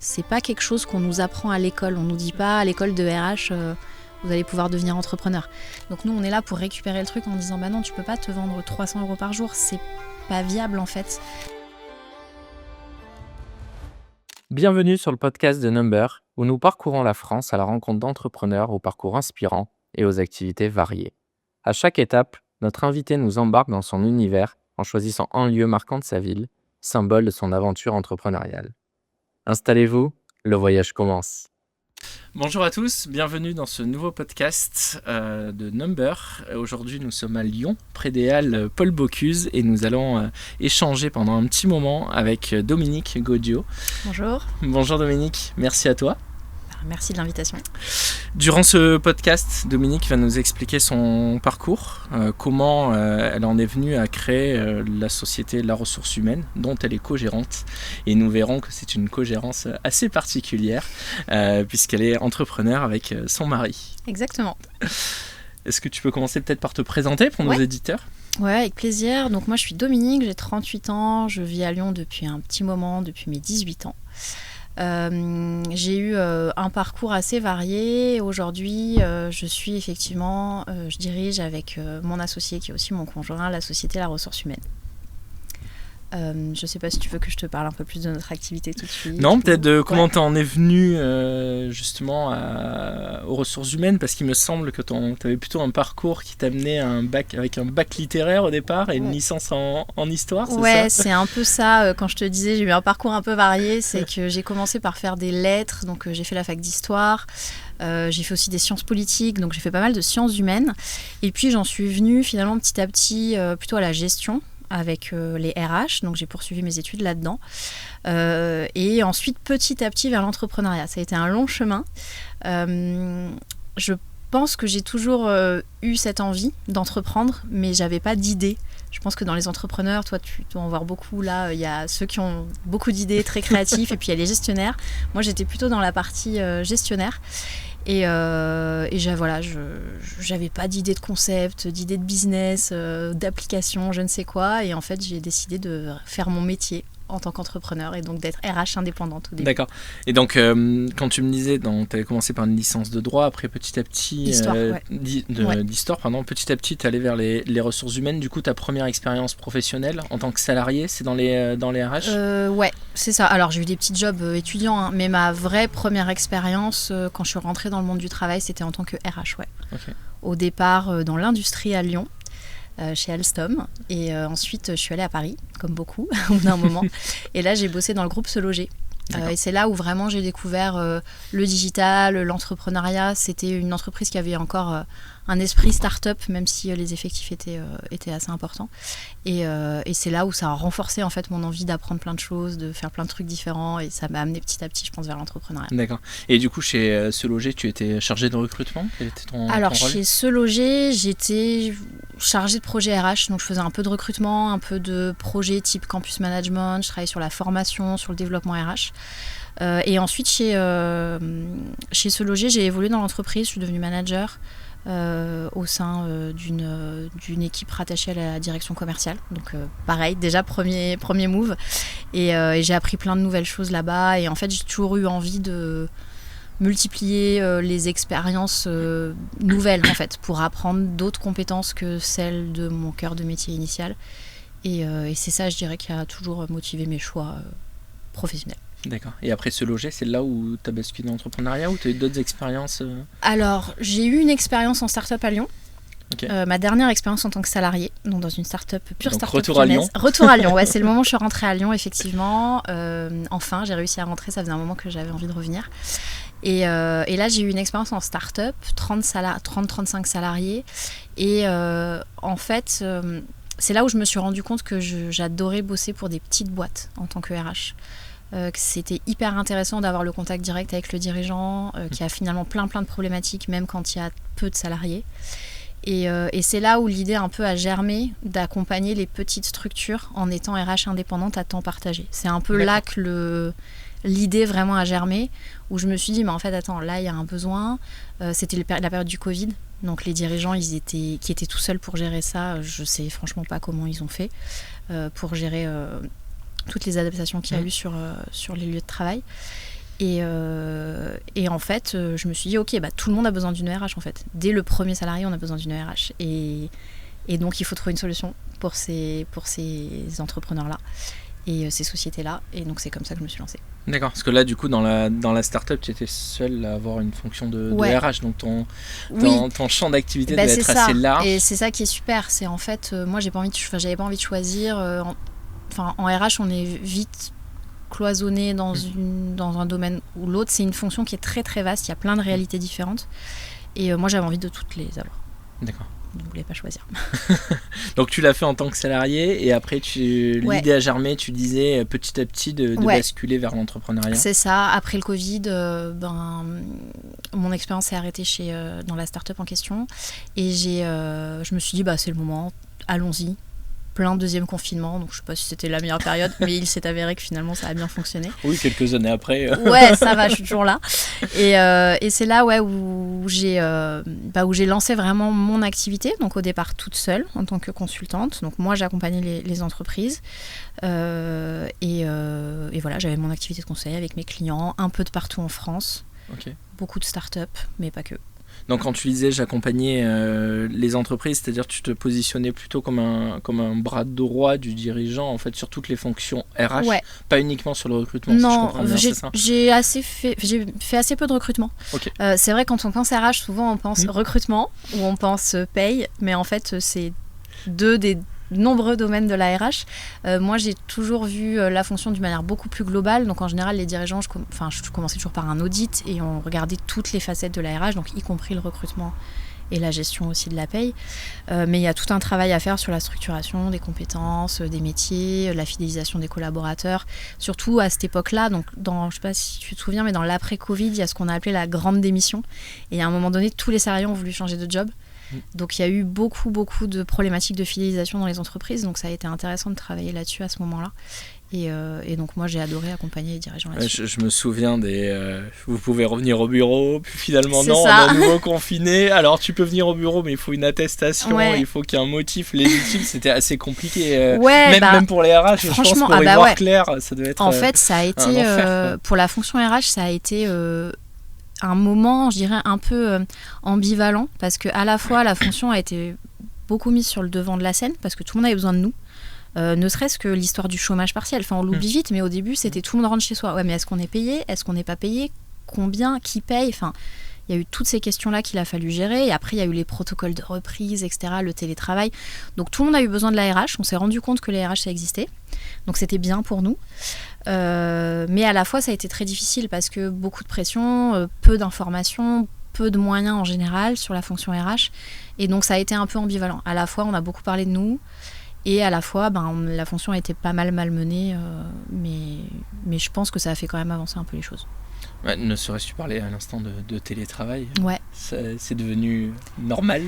C'est pas quelque chose qu'on nous apprend à l'école. On nous dit pas à l'école de RH, vous allez pouvoir devenir entrepreneur. Donc nous, on est là pour récupérer le truc en disant non, tu peux pas te vendre 300 € par jour, c'est pas viable en fait. Bienvenue sur le podcast de Number, où nous parcourons la France à la rencontre d'entrepreneurs au parcours inspirant et aux activités variées. À chaque étape, notre invité nous embarque dans son univers en choisissant un lieu marquant de sa ville, symbole de son aventure entrepreneuriale. Installez-vous, le voyage commence. Bonjour à tous, bienvenue dans ce nouveau podcast de Number. Aujourd'hui, nous sommes à Lyon, près des Halles Paul Bocuse, et nous allons échanger pendant un petit moment avec Dominique Gaudio. Bonjour. Bonjour Dominique, merci à toi. Merci de l'invitation. Durant ce podcast, Dominique va nous expliquer son parcours, comment elle en est venue à créer la société La Ressource Humaine, dont elle est co-gérante. Et nous verrons que c'est une co-gérance assez particulière, puisqu'elle est entrepreneur avec son mari. Exactement. Est-ce que tu peux commencer peut-être par te présenter pour nos éditeurs ? Ouais, avec plaisir. Donc moi, je suis Dominique, j'ai 38 ans, je vis à Lyon depuis un petit moment, depuis mes 18 ans. J'ai eu un parcours assez varié. Aujourd'hui, je suis effectivement, je dirige avec mon associé qui est aussi mon conjoint, la société La Ressource Humaine. Je ne sais pas si tu veux que je te parle un peu plus de notre activité tout de suite. Non, peut-être de comment tu en es venu justement aux ressources humaines, parce qu'il me semble que tu avais plutôt un parcours qui t'amenait à un bac, avec un bac littéraire au départ et une licence en histoire, c'est ça ? Ouais, c'est un peu ça. Quand je te disais, j'ai eu un parcours un peu varié, c'est que j'ai commencé par faire des lettres, donc j'ai fait la fac d'histoire. J'ai fait aussi des sciences politiques, donc j'ai fait pas mal de sciences humaines. Et puis j'en suis venue finalement petit à petit plutôt à la gestion, avec les RH, donc j'ai poursuivi mes études là-dedans. Et ensuite, petit à petit, vers l'entrepreneuriat. Ça a été un long chemin. Je pense que j'ai toujours eu cette envie d'entreprendre, mais j'avais pas d'idées. Je pense que dans les entrepreneurs, toi, tu dois en voir beaucoup. Là, il y a ceux qui ont beaucoup d'idées, très créatifs, et puis il y a les gestionnaires. Moi, j'étais plutôt dans la partie gestionnaire. Et j'avais pas d'idée de concept, d'idée de business, d'application, je ne sais quoi. Et en fait, j'ai décidé de faire mon métier en tant qu'entrepreneur et donc d'être RH indépendante au début. D'accord. Et donc, quand tu me disais, tu avais commencé par une licence de droit, après petit à petit, d'histoire, petit à petit, tu es allé vers les ressources humaines. Du coup, ta première expérience professionnelle en tant que salarié, c'est dans les RH ? Ouais, c'est ça. Alors, j'ai eu des petits jobs étudiants, mais ma vraie première expérience, quand je suis rentrée dans le monde du travail, c'était en tant que RH, ouais. Okay. Au départ, dans l'industrie à Lyon. Chez Alstom, et ensuite je suis allée à Paris comme beaucoup au bout d'un moment, et là j'ai bossé dans le groupe Se Loger, et c'est là où vraiment j'ai découvert le digital, l'entrepreneuriat. C'était une entreprise qui avait encore un esprit start-up, même si les effectifs étaient assez importants, et c'est là où ça a renforcé en fait mon envie d'apprendre plein de choses, de faire plein de trucs différents, et ça m'a amené petit à petit, je pense, vers l'entrepreneuriat. D'accord. Et du coup, chez Se Loger, tu étais chargée de recrutement ? Quel était ton rôle ? Chez Se Loger, j'étais chargée de projet RH, donc je faisais un peu de recrutement, un peu de projets type campus management, je travaillais sur la formation, sur le développement RH. Et ensuite, chez Se Loger, j'ai évolué dans l'entreprise, je suis devenue manager au sein d'une équipe rattachée à la direction commerciale. Donc pareil, déjà premier move. Et j'ai appris plein de nouvelles choses là-bas. Et en fait, j'ai toujours eu envie de multiplier les expériences nouvelles en fait, pour apprendre d'autres compétences que celles de mon cœur de métier initial. Et c'est ça, je dirais, qui a toujours motivé mes choix professionnels. D'accord. Et après Se Loger, c'est là où tu as basculé dans l'entrepreneuriat, ou tu as eu d'autres expériences Alors, j'ai eu une expérience en start-up à Lyon. Okay. Ma dernière expérience en tant que salarié, donc dans une start-up, pure start-up retour à Lyon. Retour à Lyon, ouais, c'est le moment où je suis rentrée à Lyon, effectivement. Enfin, j'ai réussi à rentrer, ça faisait un moment que j'avais envie de revenir. Et là, j'ai eu une expérience en start-up, 30-35 salariés. Et en fait, c'est là où je me suis rendu compte que j'adorais bosser pour des petites boîtes en tant que RH. Que c'était hyper intéressant d'avoir le contact direct avec le dirigeant, qui a finalement plein de problématiques, même quand il y a peu de salariés. Et c'est là où l'idée un peu a germé d'accompagner les petites structures en étant RH indépendante à temps partagé. C'est un peu là que l'idée vraiment a germé, où je me suis dit, mais en fait, attends, là, il y a un besoin. C'était la période du Covid, donc les dirigeants qui étaient tout seuls pour gérer ça, je sais franchement pas comment ils ont fait pour gérer toutes les adaptations qu'il y a eu sur les lieux de travail. Et en fait, je me suis dit, ok, tout le monde a besoin d'une RH en fait. Dès le premier salarié, on a besoin d'une RH. Et donc, il faut trouver une solution pour ces entrepreneurs-là et ces sociétés-là. Et donc, c'est comme ça que je me suis lancée. D'accord, parce que là, du coup, dans la startup, tu étais seule à avoir une fonction de RH, donc ton champ d'activité devait être assez large. Et c'est ça qui est super. C'est en fait, moi, j'avais pas envie de choisir. En RH, on est vite cloisonné dans un domaine ou l'autre. C'est une fonction qui est très très vaste. Il y a plein de réalités différentes. Et moi, j'avais envie de toutes les avoir. D'accord. Je ne voulais pas choisir. Donc tu l'as fait en tant que salarié et après l'idée a germé, tu disais petit à petit de basculer vers l'entrepreneuriat. C'est ça. Après le Covid, mon expérience s'est arrêtée dans la start-up en question et je me suis dit c'est le moment, allons-y. Plein deuxième confinement, donc je sais pas si c'était la meilleure période, mais il s'est avéré que finalement ça a bien fonctionné. Oui, quelques années après. Ouais, ça va, je suis toujours là. Et c'est là où j'ai lancé vraiment mon activité, donc au départ toute seule en tant que consultante. Donc moi j'accompagnais les entreprises et voilà, j'avais mon activité de conseil avec mes clients, un peu de partout en France. Okay. Beaucoup de start-up, mais pas que. Donc quand tu disais j'accompagnais les entreprises, c'est-à-dire tu te positionnais plutôt comme un bras droit du dirigeant en fait sur toutes les fonctions RH, pas uniquement sur le recrutement. Non, si je j'ai fait assez peu de recrutement. Okay. C'est vrai quand on pense RH, souvent on pense recrutement ou on pense paye, mais en fait c'est deux des nombreux domaines de la RH. Moi, j'ai toujours vu la fonction d'une manière beaucoup plus globale. Donc, en général, les dirigeants, je commençais toujours par un audit et on regardait toutes les facettes de la RH, donc y compris le recrutement et la gestion aussi de la paye. Mais il y a tout un travail à faire sur la structuration des compétences, des métiers, la fidélisation des collaborateurs. Surtout à cette époque-là, donc je ne sais pas si tu te souviens, mais dans l'après-Covid, il y a ce qu'on a appelé la grande démission. Et à un moment donné, tous les salariés ont voulu changer de job. Donc il y a eu beaucoup de problématiques de fidélisation dans les entreprises, donc ça a été intéressant de travailler là-dessus à ce moment-là. Et donc moi j'ai adoré accompagner les dirigeants là-dessus. Je me souviens vous pouvez revenir au bureau, puis finalement non, on est à nouveau confiné, alors tu peux venir au bureau mais il faut une attestation, il faut qu'il y ait un motif légitime, c'était assez compliqué, même pour les RH, je pense pour y voir clair, ça devait être en fait ça a été, pour la fonction RH ça a été un moment, je dirais, un peu ambivalent, parce qu'à la fois, la fonction a été beaucoup mise sur le devant de la scène, parce que tout le monde avait besoin de nous. Ne serait-ce que l'histoire du chômage partiel. Enfin, on l'oublie vite, mais au début, c'était tout le monde rentre chez soi. Ouais, mais est-ce qu'on est payé ? Est-ce qu'on n'est pas payé ? Combien ? Qui paye ? Enfin, il y a eu toutes ces questions-là qu'il a fallu gérer. Et après, il y a eu les protocoles de reprise, etc., le télétravail. Donc, tout le monde a eu besoin de la RH. On s'est rendu compte que les RH, ça existait. Donc, c'était bien pour nous. Mais à la fois, ça a été très difficile parce que beaucoup de pression, peu d'informations, peu de moyens en général sur la fonction RH. Et donc, ça a été un peu ambivalent. À la fois, on a beaucoup parlé de nous. Et à la fois, la fonction a été pas mal malmenée. Mais je pense que ça a fait quand même avancer un peu les choses. Ouais, ne serait-ce tu parlais à l'instant de télétravail. Ouais. C'est devenu normal.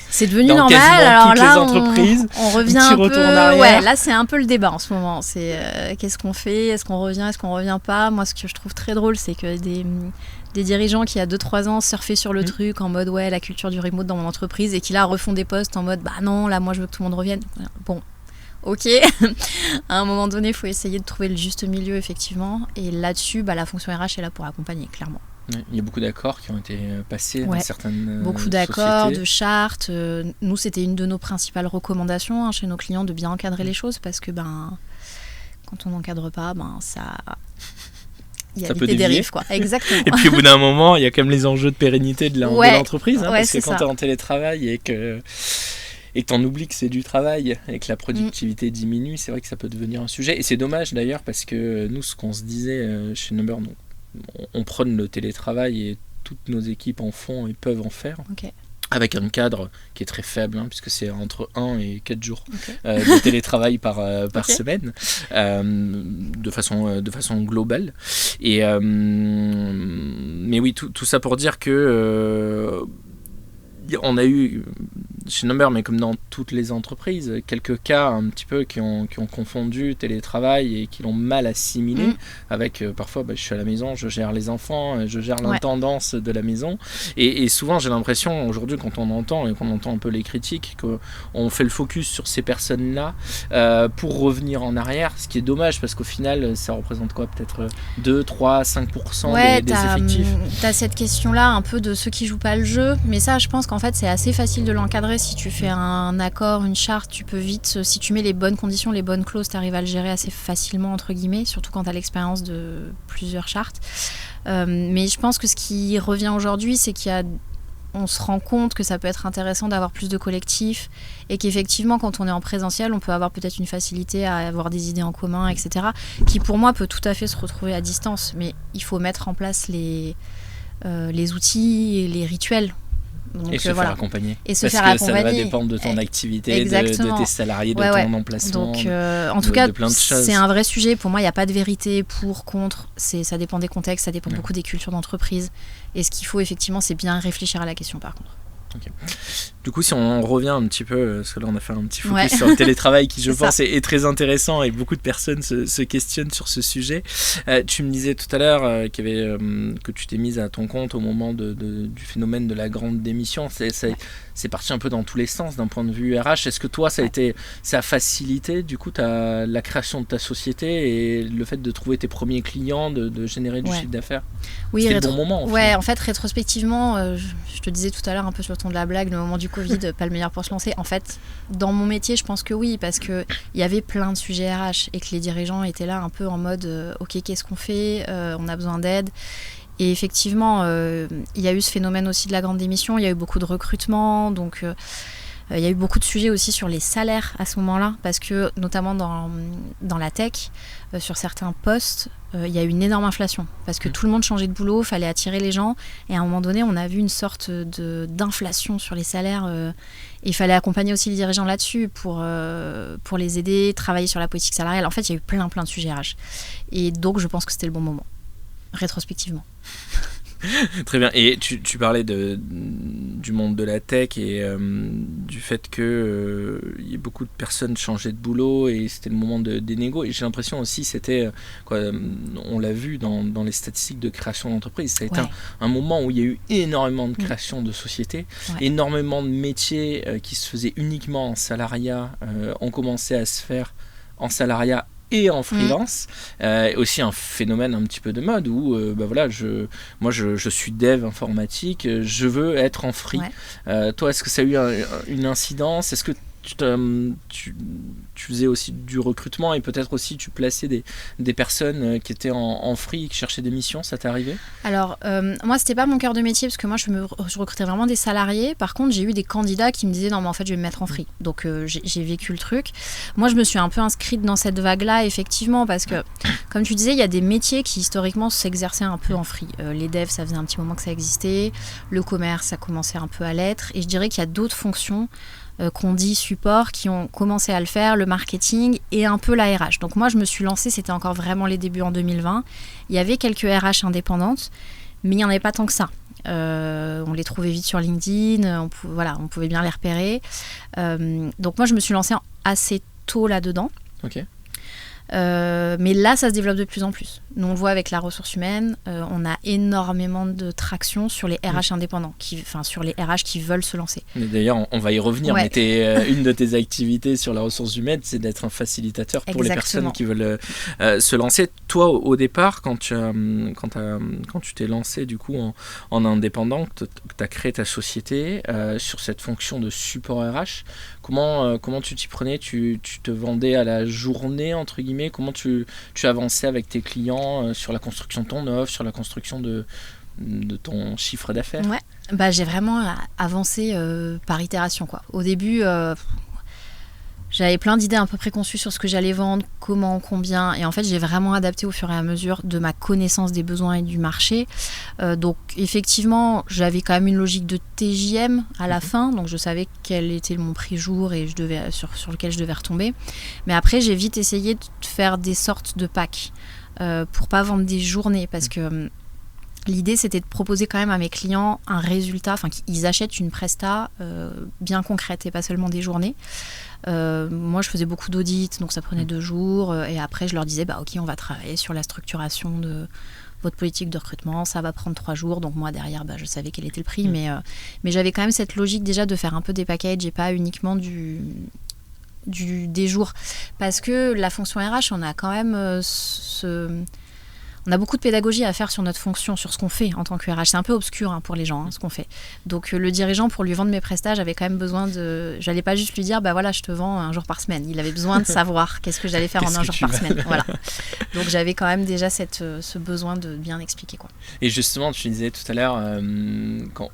C'est devenu dans normal. Alors toutes là, les entreprises, on revient un peu. En arrière. Ouais, là c'est un peu le débat en ce moment. C'est qu'est-ce qu'on fait ? Est-ce qu'on revient pas ? Moi, ce que je trouve très drôle, c'est que des dirigeants qui, il y a 2-3 ans, surfaient sur le truc en mode la culture du remote dans mon entreprise et qui là refont des posts en mode non, là moi je veux que tout le monde revienne. Bon. Ok, à un moment donné, il faut essayer de trouver le juste milieu, effectivement. Et là-dessus, la fonction RH est là pour accompagner, clairement. Il y a beaucoup d'accords qui ont été passés dans certaines beaucoup d'accords, sociétés. De chartes. Nous, c'était une de nos principales recommandations chez nos clients de bien encadrer les choses parce que quand on n'encadre pas, il y a des dérives, quoi. Exactement. Et puis au bout d'un moment, il y a quand même les enjeux de pérennité de l'entreprise, parce que quand tu es en télétravail et que t'en oublies que c'est du travail et que la productivité diminue, c'est vrai que ça peut devenir un sujet. Et c'est dommage d'ailleurs parce que nous, ce qu'on se disait chez Number, on prône le télétravail et toutes nos équipes en font et peuvent en faire. Okay. Avec un cadre qui est très faible, puisque c'est entre 1 et 4 jours de télétravail par semaine, de façon globale. Mais oui, tout ça pour dire que on a eu chez Number, mais comme dans toutes les entreprises, quelques cas un petit peu qui ont confondu télétravail et qui l'ont mal assimilé avec parfois je suis à la maison, je gère les enfants, je gère l'intendance de la maison et souvent j'ai l'impression aujourd'hui quand on entend un peu les critiques qu'on fait le focus sur ces personnes-là pour revenir en arrière, ce qui est dommage parce qu'au final ça représente quoi, peut-être 2, 3, 5% des effectifs. T'as cette question-là un peu de ceux qui jouent pas le jeu, mais ça je pense qu'en fait c'est assez facile de l'encadrer. Si tu fais un accord, une charte, tu peux vite, si tu mets les bonnes conditions, les bonnes clauses, tu arrives à le gérer assez facilement, entre guillemets, surtout quand tu as l'expérience de plusieurs chartes. Mais je pense que ce qui revient aujourd'hui, c'est on se rend compte que ça peut être intéressant d'avoir plus de collectifs et qu'effectivement, quand on est en présentiel, on peut avoir peut-être une facilité à avoir des idées en commun, etc., qui pour moi peut tout à fait se retrouver à distance. Mais il faut mettre en place les outils et les rituels. Donc, et se faire accompagner. Et se faire accompagner. Ça va dépendre de ton activité, de tes salariés, de ton emplacement. Donc, en tout cas, c'est un vrai sujet. Pour moi, il n'y a pas de vérité pour, contre. Ça dépend des contextes, ça dépend beaucoup des cultures d'entreprise. Et ce qu'il faut, effectivement, c'est bien réfléchir à la question, par contre. Okay. Du coup, si on revient un petit peu, parce que là on a fait un petit focus sur le télétravail qui je pense est très intéressant et beaucoup de personnes se questionnent sur ce sujet. Tu me disais tout à l'heure que tu t'es mise à ton compte au moment du phénomène de la grande démission. C'est parti un peu dans tous les sens d'un point de vue RH. Est-ce que toi ça a facilité du coup la création de ta société et le fait de trouver tes premiers clients, de générer du chiffre d'affaires? Oui, c'était le bon moment. En fait, rétrospectivement, je te disais tout à l'heure un peu sur ton de la blague, le moment du Covid, pas le meilleur pour se lancer. En fait, dans mon métier, je pense que oui, parce qu'il y avait plein de sujets RH et que les dirigeants étaient là un peu en mode ok, qu'est-ce qu'on fait, on a besoin d'aide. Et effectivement, il y a eu ce phénomène aussi de la grande démission, il y a eu beaucoup de recrutement, donc il y a eu beaucoup de sujets aussi sur les salaires à ce moment-là, parce que notamment dans la tech, sur certains postes, il y a eu une énorme inflation, parce que tout le monde changeait de boulot, il fallait attirer les gens, et à un moment donné, on a vu une sorte d'inflation sur les salaires, et il fallait accompagner aussi les dirigeants là-dessus pour les aider, travailler sur la politique salariale. En fait, il y a eu plein de sujets RH. Et donc, je pense que c'était le bon moment, rétrospectivement. Très bien. Et tu parlais du monde de la tech et du fait que y a beaucoup de personnes changeaient de boulot et c'était le moment des négos. Et j'ai l'impression aussi c'était on l'a vu dans les statistiques de création d'entreprise. Ça a été un moment où il y a eu énormément de création de sociétés, énormément de métiers qui se faisaient uniquement en salariat ont commencé à se faire en salariat et en freelance. Aussi un phénomène un petit peu de mode où je suis dev informatique, je veux être en free. Toi, est-ce que ça a eu une incidence? Est-ce que tu faisais aussi du recrutement et peut-être aussi tu plaçais des personnes qui étaient en free, qui cherchaient des missions? Ça t'est arrivé? Alors moi c'était pas mon cœur de métier parce que moi je recrutais vraiment des salariés. Par contre j'ai eu des candidats qui me disaient non mais en fait je vais me mettre en free. Donc j'ai vécu le truc. Moi je me suis un peu inscrite dans cette vague là effectivement parce que comme tu disais il y a des métiers qui historiquement s'exerçaient un peu en free. Les devs ça faisait un petit moment que ça existait, le commerce ça commençait un peu à l'être et je dirais qu'il y a d'autres fonctions qu'on dit support, qui ont commencé à le faire, le marketing et un peu la RH. Donc moi, je me suis lancée, c'était encore vraiment les débuts en 2020. Il y avait quelques RH indépendantes, mais il n'y en avait pas tant que ça. On les trouvait vite sur LinkedIn, on pouvait bien les repérer. Donc moi, je me suis lancée assez tôt là-dedans. Ok. Mais là, ça se développe de plus en plus. Nous, on le voit avec la ressource humaine, on a énormément de traction sur les RH indépendants, sur les RH qui veulent se lancer. Mais d'ailleurs, on va y revenir. Mais une de tes activités sur la ressource humaine, c'est d'être un facilitateur pour les personnes qui veulent se lancer. Toi, au départ, quand tu t'es lancé du coup en indépendant, que tu as créé ta société sur cette fonction de support RH, comment tu t'y prenais? Tu te vendais à la journée, entre guillemets? Comment tu avançais avec tes clients sur la construction de ton offre, sur la construction de ton chiffre d'affaires? J'ai vraiment avancé par itération, quoi. Au début, j'avais plein d'idées un peu préconçues sur ce que j'allais vendre, comment, combien. Et en fait, j'ai vraiment adapté au fur et à mesure de ma connaissance des besoins et du marché. Donc, effectivement, j'avais quand même une logique de TJM à la fin. Donc, je savais quel était mon prix jour et sur lequel je devais retomber. Mais après, j'ai vite essayé de faire des sortes de packs pour pas vendre des journées. Parce que L'idée, c'était de proposer quand même à mes clients un résultat, enfin qu'ils achètent une presta bien concrète et pas seulement des journées. Moi, je faisais beaucoup d'audits, donc ça prenait 2 jours. Et après, je leur disais, ok, on va travailler sur la structuration de votre politique de recrutement, ça va prendre 3 jours. Donc moi, derrière, je savais quel était le prix. Mais j'avais quand même cette logique déjà de faire un peu des packages et pas uniquement des jours. Parce que la fonction RH, on a quand même on a beaucoup de pédagogie à faire sur notre fonction, sur ce qu'on fait en tant que RH. C'est un peu obscur pour les gens, ce qu'on fait. Donc le dirigeant, pour lui vendre mes prestats, j'avais quand même besoin de... J'allais pas juste lui dire, voilà, je te vends un jour par semaine. Il avait besoin de savoir qu'est-ce que j'allais faire en un jour par semaine. Voilà. Donc j'avais quand même déjà ce besoin de bien expliquer, quoi. Et justement, tu disais tout à l'heure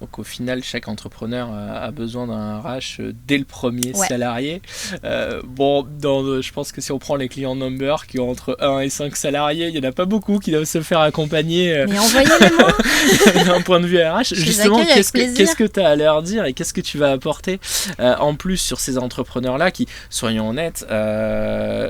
qu'au final, chaque entrepreneur a besoin d'un RH dès le premier salarié. Je pense que si on prend les clients Number qui ont entre 1 et 5 salariés, il n'y en a pas beaucoup qui doivent se faire accompagner mais envoyez-les-moi d'un point de vue RH. Justement, qu'est-ce que tu as à leur dire et qu'est-ce que tu vas apporter en plus sur ces entrepreneurs-là qui, soyons honnêtes,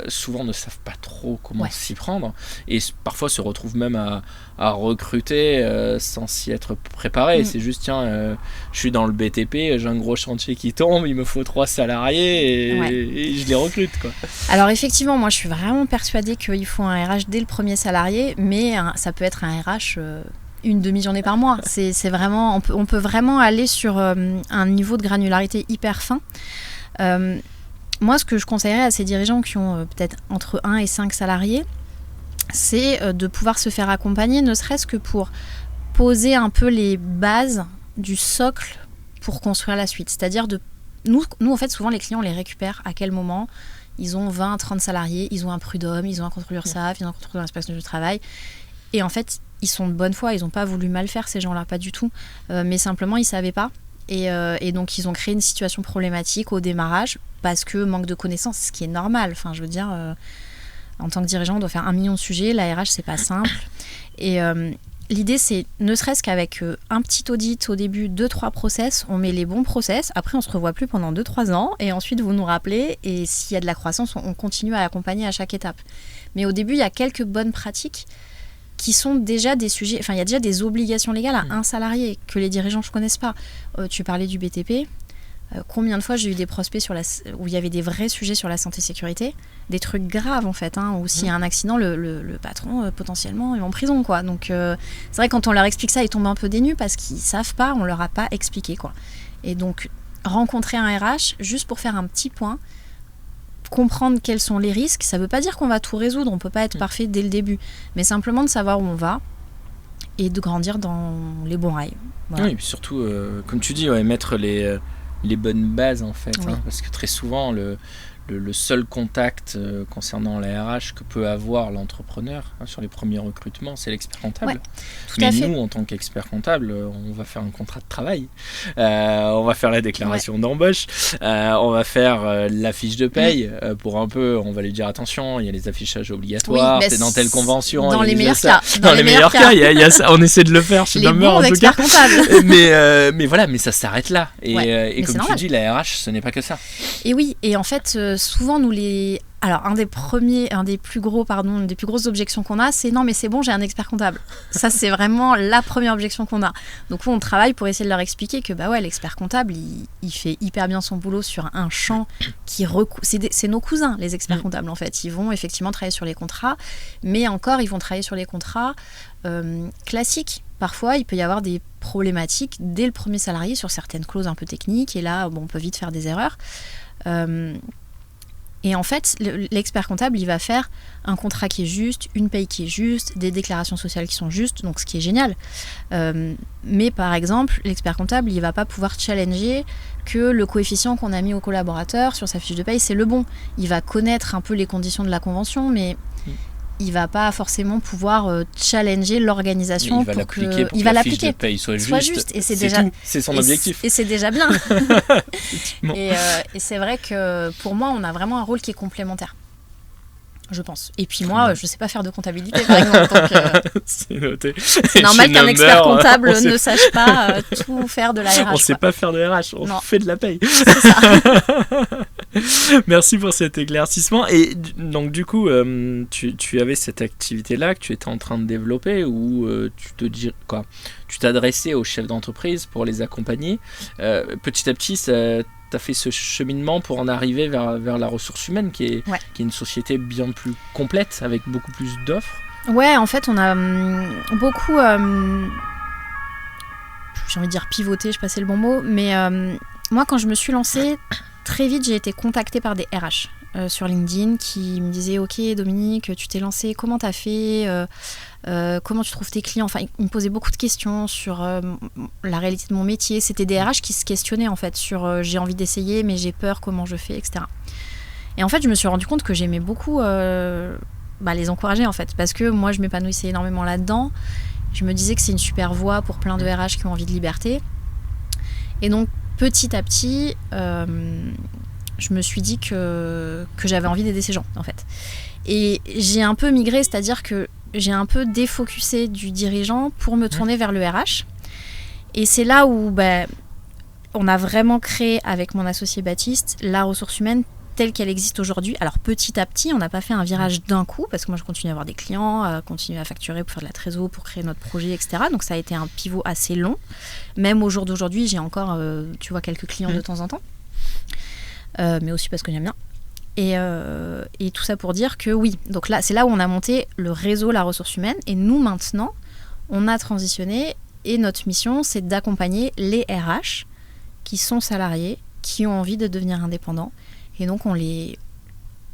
souvent ne savent pas trop comment s'y prendre et parfois se retrouvent même à recruter sans s'y être préparé. C'est juste, tiens, je suis dans le BTP, j'ai un gros chantier qui tombe, il me faut 3 salariés et je les recrute, quoi. Alors effectivement, moi je suis vraiment persuadée qu'il faut un RH dès le premier salarié, mais ça peut être un RH une demi-journée par mois. C'est vraiment, on peut vraiment aller sur un niveau de granularité hyper fin. Moi, ce que je conseillerais à ces dirigeants qui ont peut-être entre 1 et 5 salariés, c'est de pouvoir se faire accompagner, ne serait-ce que pour poser un peu les bases du socle pour construire la suite. C'est-à-dire, nous, en fait, souvent, les clients, on les récupère à quel moment ? Ils ont 20, 30 salariés, ils ont un prud'homme, ils ont un contrôle URSSAF, ils ont un contrôle d'inspection du travail. Et en fait, ils sont de bonne foi, ils n'ont pas voulu mal faire, ces gens-là, pas du tout. Mais simplement, ils ne savaient pas. Et donc, ils ont créé une situation problématique au démarrage parce que manque de connaissances, ce qui est normal. Enfin, je veux dire... En tant que dirigeant, on doit faire 1 million de sujets. La RH, c'est pas simple. Et l'idée, c'est, ne serait-ce qu'avec un petit audit au début, 2-3 process, on met les bons process. Après, on se revoit plus pendant 2-3 ans. Et ensuite, vous nous rappelez. Et s'il y a de la croissance, on continue à accompagner à chaque étape. Mais au début, il y a quelques bonnes pratiques qui sont déjà des sujets... Enfin, il y a déjà des obligations légales à un salarié que les dirigeants ne connaissent pas. Tu parlais du BTP. Combien de fois j'ai eu des prospects où il y avait des vrais sujets sur la santé-sécurité, des trucs graves en fait, où s'il y a un accident, le patron potentiellement est en prison, quoi. Donc c'est vrai que quand on leur explique ça, ils tombent un peu des nues parce qu'ils savent pas, on leur a pas expliqué, quoi. Et donc rencontrer un RH juste pour faire un petit point, comprendre quels sont les risques, ça veut pas dire qu'on va tout résoudre, on peut pas être parfait dès le début, mais simplement de savoir où on va et de grandir dans les bons rails. Voilà. Oui, et puis surtout, comme tu dis, mettre les bonnes bases en fait, parce que très souvent le seul contact concernant la RH que peut avoir l'entrepreneur sur les premiers recrutements, c'est l'expert comptable. Mais nous, en tant qu'expert comptable, on va faire un contrat de travail, on va faire la déclaration d'embauche, on va faire la fiche de paye pour un peu, on va lui dire attention, il y a les affichages obligatoires, c'est dans telle convention. Dans les meilleurs cas. Dans les meilleurs cas, il y a ça, on essaie de le faire chez Number en tout cas. mais voilà, mais ça s'arrête là. Et comme tu dis, la RH, ce n'est pas que ça. Et oui, et en fait, souvent alors une des plus grosses objections qu'on a, c'est non mais c'est bon, j'ai un expert comptable. Ça c'est vraiment la première objection qu'on a. Donc on travaille pour essayer de leur expliquer que l'expert comptable il fait hyper bien son boulot sur un champ qui c'est nos cousins les experts comptables en fait. Ils vont effectivement travailler sur les contrats, mais encore ils vont travailler sur les contrats classiques. Parfois, il peut y avoir des problématiques dès le premier salarié sur certaines clauses un peu techniques, et là, on peut vite faire des erreurs. Et en fait, l'expert comptable, il va faire un contrat qui est juste, une paye qui est juste, des déclarations sociales qui sont justes, donc ce qui est génial. Mais par exemple, l'expert comptable, il ne va pas pouvoir challenger que le coefficient qu'on a mis au collaborateur sur sa fiche de paye, c'est le bon. Il va connaître un peu les conditions de la convention, mais il va pas forcément pouvoir challenger l'organisation pour que la fiche de paye soit juste. Et c'est son objectif. Et c'est déjà bien. et c'est vrai que pour moi, on a vraiment un rôle qui est complémentaire, je pense. Et puis moi, je sais pas faire de comptabilité, par exemple. Donc, c'est noté. C'est normal qu'un expert comptable ne sache pas tout faire de la RH. On sait pas faire de RH, on fait de la paye. C'est ça. Merci pour cet éclaircissement. Et donc du coup, tu avais cette activité-là que tu étais en train de développer ou tu t'adressais aux chefs d'entreprise pour les accompagner. Petit à petit, tu as fait ce cheminement pour en arriver vers la ressource humaine qui est une société bien plus complète avec beaucoup plus d'offres. Ouais, en fait, on a beaucoup, j'ai envie de dire pivoté, je sais pas si c'est le bon mot, mais moi, quand je me suis lancée, très vite, j'ai été contactée par des RH sur LinkedIn qui me disaient « Ok, Dominique, tu t'es lancée, comment t'as fait comment tu trouves tes clients ?» Enfin, ils me posaient beaucoup de questions sur la réalité de mon métier. C'était des RH qui se questionnaient, en fait, sur j'ai envie d'essayer, mais j'ai peur, comment je fais, etc. Et en fait, je me suis rendu compte que j'aimais beaucoup les encourager, en fait, parce que moi, je m'épanouissais énormément là-dedans. Je me disais que c'est une super voie pour plein de RH qui ont envie de liberté. Et donc, petit à petit, je me suis dit que j'avais envie d'aider ces gens, en fait. Et j'ai un peu migré, c'est-à-dire que j'ai un peu défocusé du dirigeant pour me tourner vers le RH. Et c'est là où on a vraiment créé, avec mon associé Baptiste, la ressource humaine telle qu'elle existe aujourd'hui. Alors petit à petit, on n'a pas fait un virage d'un coup, parce que moi je continue à avoir des clients, continuer à facturer pour faire de la trésor, pour créer notre projet, etc. Donc ça a été un pivot assez long. Même au jour d'aujourd'hui, j'ai encore quelques clients de temps en temps. Mais aussi parce que j'aime bien. Et tout ça pour dire que oui, donc là, c'est là où on a monté le réseau La Ressource Humaine. Et nous, maintenant, on a transitionné et notre mission, c'est d'accompagner les RH qui sont salariés, qui ont envie de devenir indépendants. Et donc, on est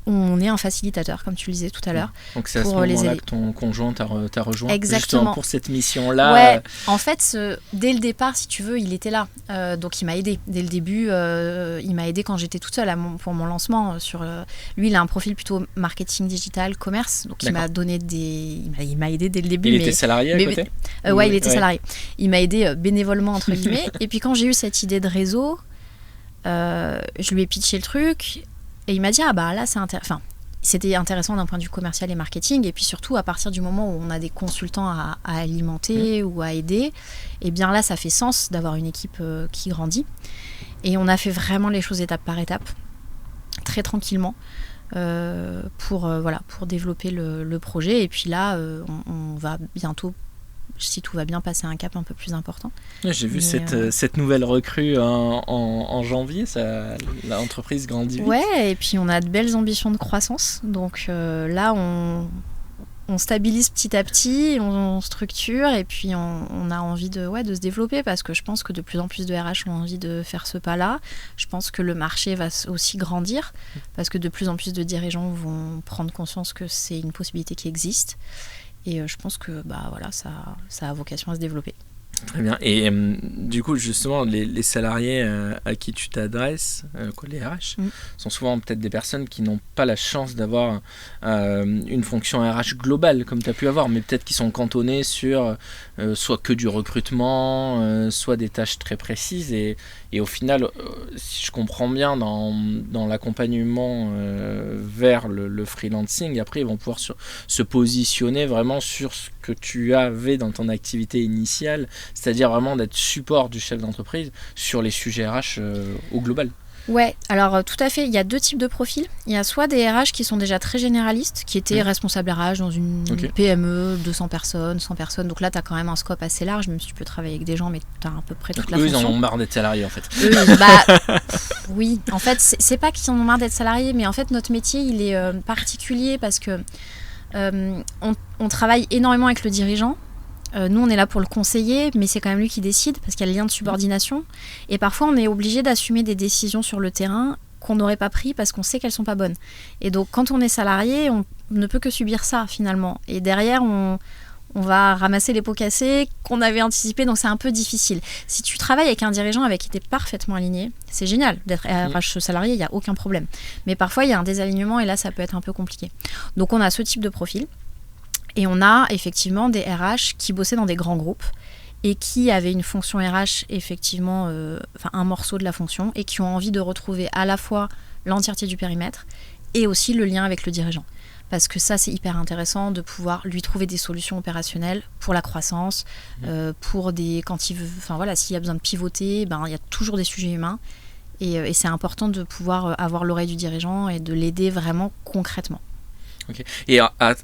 un facilitateur, comme tu le disais tout à l'heure. Donc, c'est à ce moment-là que ton conjoint t'a rejoint. Exactement. Justement pour cette mission-là. Ouais, en fait, dès le départ, si tu veux, il était là. Donc, il m'a aidé. Dès le début, il m'a aidé quand j'étais toute seule pour mon lancement. Lui, il a un profil plutôt marketing digital, commerce. Donc, il m'a donné il m'a aidé dès le début. Il était salarié à côté Ouais, il était salarié. Il m'a aidé bénévolement, entre guillemets. Et puis, quand j'ai eu cette idée de réseau, je lui ai pitché le truc. Et il m'a dit, là, c'était intéressant d'un point de vue commercial et marketing. Et puis surtout, à partir du moment où on a des consultants à alimenter ou à aider, et bien là, ça fait sens d'avoir une équipe qui grandit. Et on a fait vraiment les choses étape par étape, très tranquillement, pour développer le projet. Et puis là, on va bientôt, si tout va bien, passer un cap un peu plus important. J'ai vu cette nouvelle recrue en janvier, l'entreprise grandit vite. Ouais, et puis on a de belles ambitions de croissance. Donc là, on stabilise petit à petit, on structure, et puis on a envie de se développer, parce que je pense que de plus en plus de RH ont envie de faire ce pas-là. Je pense que le marché va aussi grandir, parce que de plus en plus de dirigeants vont prendre conscience que c'est une possibilité qui existe. Et je pense que ça a vocation à se développer. Très bien. Et du coup, justement, les salariés à qui tu t'adresses, les RH, sont souvent peut-être des personnes qui n'ont pas la chance d'avoir une fonction RH globale, comme tu as pu avoir, mais peut-être qui sont cantonnés sur soit que du recrutement, soit des tâches très précises. Et au final, si je comprends bien, dans l'accompagnement vers le freelancing, après, ils vont pouvoir se positionner vraiment sur ce que tu avais dans ton activité initiale, c'est-à-dire vraiment d'être support du chef d'entreprise sur les sujets RH au global. Ouais, alors tout à fait, il y a deux types de profils. Il y a soit des RH qui sont déjà très généralistes, qui étaient responsables RH dans une PME, 200 personnes, 100 personnes. Donc là, tu as quand même un scope assez large, même si tu peux travailler avec des gens, mais tu as à peu près toute la fonction. Eux, ils en ont marre d'être salariés, en fait. Oui, en fait, c'est pas qu'ils en ont marre d'être salariés, mais en fait, notre métier, il est particulier parce que on travaille énormément avec le dirigeant. Nous, on est là pour le conseiller, mais c'est quand même lui qui décide, parce qu'il y a le lien de subordination. Et parfois, on est obligé d'assumer des décisions sur le terrain qu'on n'aurait pas pris parce qu'on sait qu'elles ne sont pas bonnes. Et donc, quand on est salarié, on ne peut que subir ça, finalement. Et derrière, on va ramasser les pots cassés qu'on avait anticipés, donc c'est un peu difficile. Si tu travailles avec un dirigeant avec qui tu es parfaitement aligné, c'est génial d'être RH salarié, il n'y a aucun problème. Mais parfois, il y a un désalignement et là, ça peut être un peu compliqué. Donc, on a ce type de profil. Et on a effectivement des RH qui bossaient dans des grands groupes et qui avaient une fonction RH, effectivement, un morceau de la fonction, et qui ont envie de retrouver à la fois l'entièreté du périmètre et aussi le lien avec le dirigeant. Parce que ça, c'est hyper intéressant de pouvoir lui trouver des solutions opérationnelles pour la croissance, quand il veut, s'il y a besoin de pivoter, il y a toujours des sujets humains. Et c'est important de pouvoir avoir l'oreille du dirigeant et de l'aider vraiment concrètement. Okay. Et à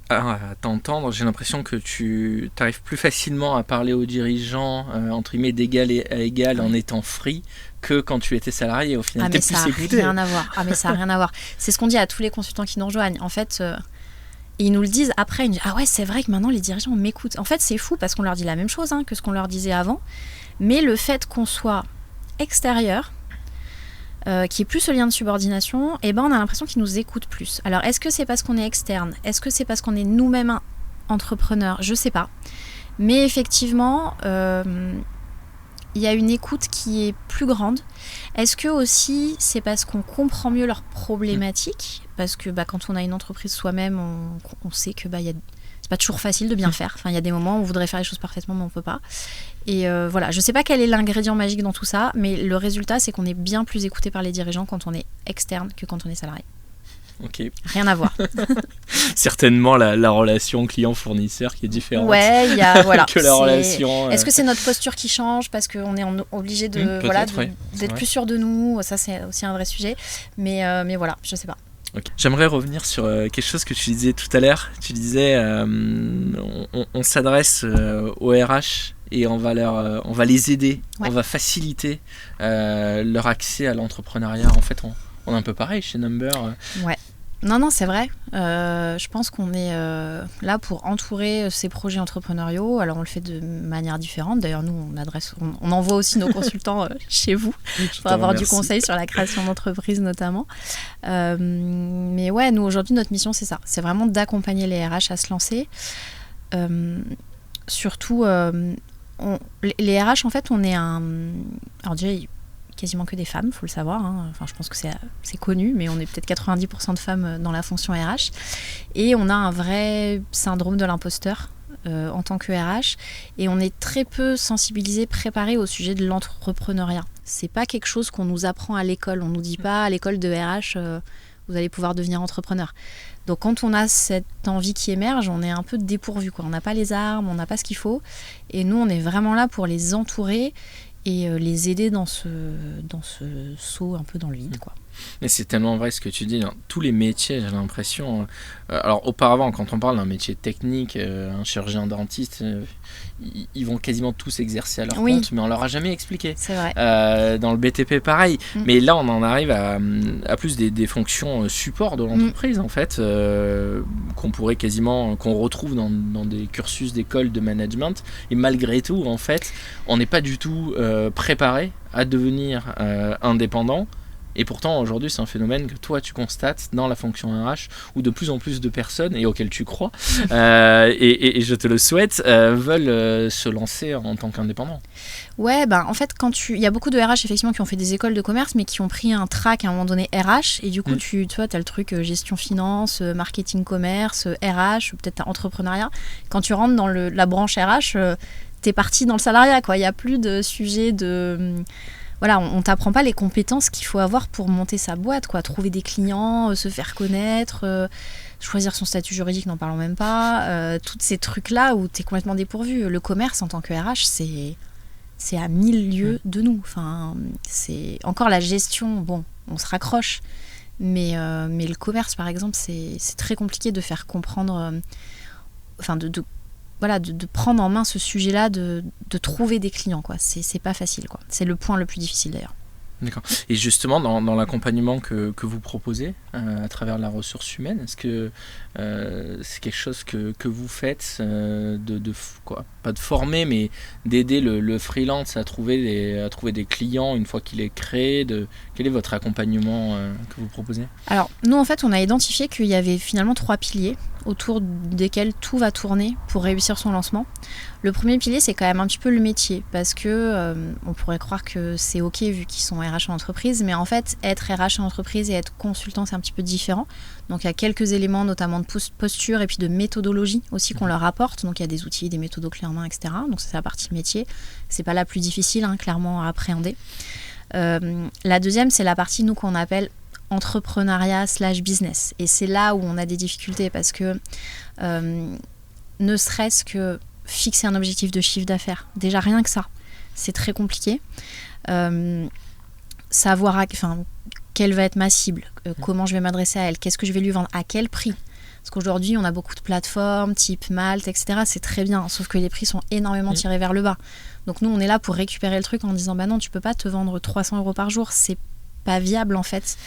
t'entendre, j'ai l'impression que tu arrives plus facilement à parler aux dirigeants entre guillemets d'égal à égal en étant free que quand tu étais salarié. Au final, mais ça n'a rien à voir. Mais ça n'a rien à voir. C'est ce qu'on dit à tous les consultants qui nous rejoignent. En fait, ils nous le disent après. Ils nous disent ah ouais, c'est vrai que maintenant les dirigeants m'écoutent. En fait, c'est fou parce qu'on leur dit la même chose que ce qu'on leur disait avant. Mais le fait qu'on soit extérieur, qui est plus ce lien de subordination, on a l'impression qu'ils nous écoutent plus. Alors, est-ce que c'est parce qu'on est externe ? Est-ce que c'est parce qu'on est nous-mêmes entrepreneurs ? Je sais pas. Mais effectivement, il y a une écoute qui est plus grande. Est-ce que aussi c'est parce qu'on comprend mieux leurs problématiques ? Parce que quand on a une entreprise soi-même, on sait que c'est pas toujours facile de bien faire. Enfin, il y a des moments où on voudrait faire les choses parfaitement, mais on peut pas. Et voilà, je sais pas quel est l'ingrédient magique dans tout ça, mais le résultat, c'est qu'on est bien plus écouté par les dirigeants quand on est externe que quand on est salarié. Ok. Rien à voir. Certainement la relation client-fournisseur qui est différente. Ouais, il y a que la relation. Est-ce que c'est notre posture qui change parce qu'on est obligé d'être plus sûr de nous ? Ça, c'est aussi un vrai sujet. Mais voilà, je sais pas. Okay. J'aimerais revenir sur quelque chose que tu disais tout à l'heure. Tu disais on s'adresse aux RH et on va les aider, on va faciliter leur accès à l'entrepreneuriat. En fait, on est un peu pareil chez Number. Ouais. Non, c'est vrai. Je pense qu'on est là pour entourer ces projets entrepreneuriaux. Alors, on le fait de manière différente. D'ailleurs, nous, on envoie aussi nos consultants chez vous pour avoir du conseil sur la création d'entreprises notamment. Mais ouais, nous, aujourd'hui, notre mission, c'est ça. C'est vraiment d'accompagner les RH à se lancer. Surtout, les RH, en fait, on est alors déjà, quasiment que des femmes, il faut le savoir. Enfin, je pense que c'est connu, mais on est peut-être 90% de femmes dans la fonction RH. Et on a un vrai syndrome de l'imposteur en tant que RH. Et on est très peu sensibilisés, préparés au sujet de l'entrepreneuriat. C'est pas quelque chose qu'on nous apprend à l'école. On nous dit pas à l'école de RH, vous allez pouvoir devenir entrepreneur. Donc quand on a cette envie qui émerge, on est un peu dépourvu, quoi. On n'a pas les armes, on n'a pas ce qu'il faut. Et nous, on est vraiment là pour les entourer et les aider dans ce saut un peu dans le vide, quoi. Mais c'est tellement vrai ce que tu dis. Dans tous les métiers, j'ai l'impression. Alors auparavant, quand on parle d'un métier technique, un chirurgien dentiste, ils vont quasiment tous exercer à leur compte, mais on leur a jamais expliqué. C'est vrai. Dans le BTP, pareil. Mais là, on en arrive à plus des fonctions support de l'entreprise, en fait, qu'on retrouve dans des cursus d'école de management. Et malgré tout, en fait, on n'est pas du tout préparé à devenir indépendant. Et pourtant, aujourd'hui, c'est un phénomène que toi, tu constates dans la fonction RH, où de plus en plus de personnes, et auxquelles tu crois, et je te le souhaite, veulent se lancer en tant qu'indépendants. Ouais, en fait, il y a beaucoup de RH, effectivement, qui ont fait des écoles de commerce, mais qui ont pris un track à un moment donné RH, et du coup, tu vois, t'as le truc gestion finance, marketing commerce, RH, peut-être entrepreneuriat. Quand tu rentres dans la branche RH, t'es parti dans le salariat, quoi. Il n'y a plus de sujet de... Voilà, on t'apprend pas les compétences qu'il faut avoir pour monter sa boîte, quoi. Trouver des clients, se faire connaître, choisir son statut juridique, n'en parlons même pas. Tous ces trucs-là où t'es complètement dépourvu. Le commerce, en tant que RH, c'est à 1000 lieues de nous. Enfin, c'est encore la gestion, bon, on se raccroche. Mais le commerce, par exemple, c'est très compliqué de faire comprendre... de prendre en main ce sujet-là, de trouver des clients, quoi. C'est pas facile, quoi. C'est le point le plus difficile, d'ailleurs. D'accord. Et justement, dans l'accompagnement que vous proposez à travers la ressource humaine, est-ce que c'est quelque chose que vous faites pas de former, mais d'aider le freelance à trouver des clients une fois qu'il est créé quel est votre accompagnement que vous proposez ? Alors, nous, en fait, on a identifié qu'il y avait finalement 3 piliers autour desquels tout va tourner pour réussir son lancement. Le premier pilier, c'est quand même un petit peu le métier, parce que on pourrait croire que c'est ok vu qu'ils sont RH en entreprise, mais en fait, être RH en entreprise et être consultant, c'est un petit peu différent. Donc il y a quelques éléments, notamment de posture et puis de méthodologie aussi qu'on leur apporte. Donc il y a des outils, des méthodos clés en main, etc. Donc c'est la partie métier. C'est pas la plus difficile, clairement, à appréhender. La deuxième, c'est la partie, nous, qu'on appelle entrepreneuriat / business. Et c'est là où on a des difficultés, parce que ne serait-ce que fixer un objectif de chiffre d'affaires, déjà rien que ça, c'est très compliqué. savoir quelle va être ma cible, comment je vais m'adresser à elle, qu'est-ce que je vais lui vendre, à quel prix. Parce qu'aujourd'hui, on a beaucoup de plateformes, type Malte, etc. C'est très bien, sauf que les prix sont énormément tirés vers le bas. Donc nous, on est là pour récupérer le truc en disant, bah non, tu peux pas te vendre 300 € par jour, c'est pas viable en fait.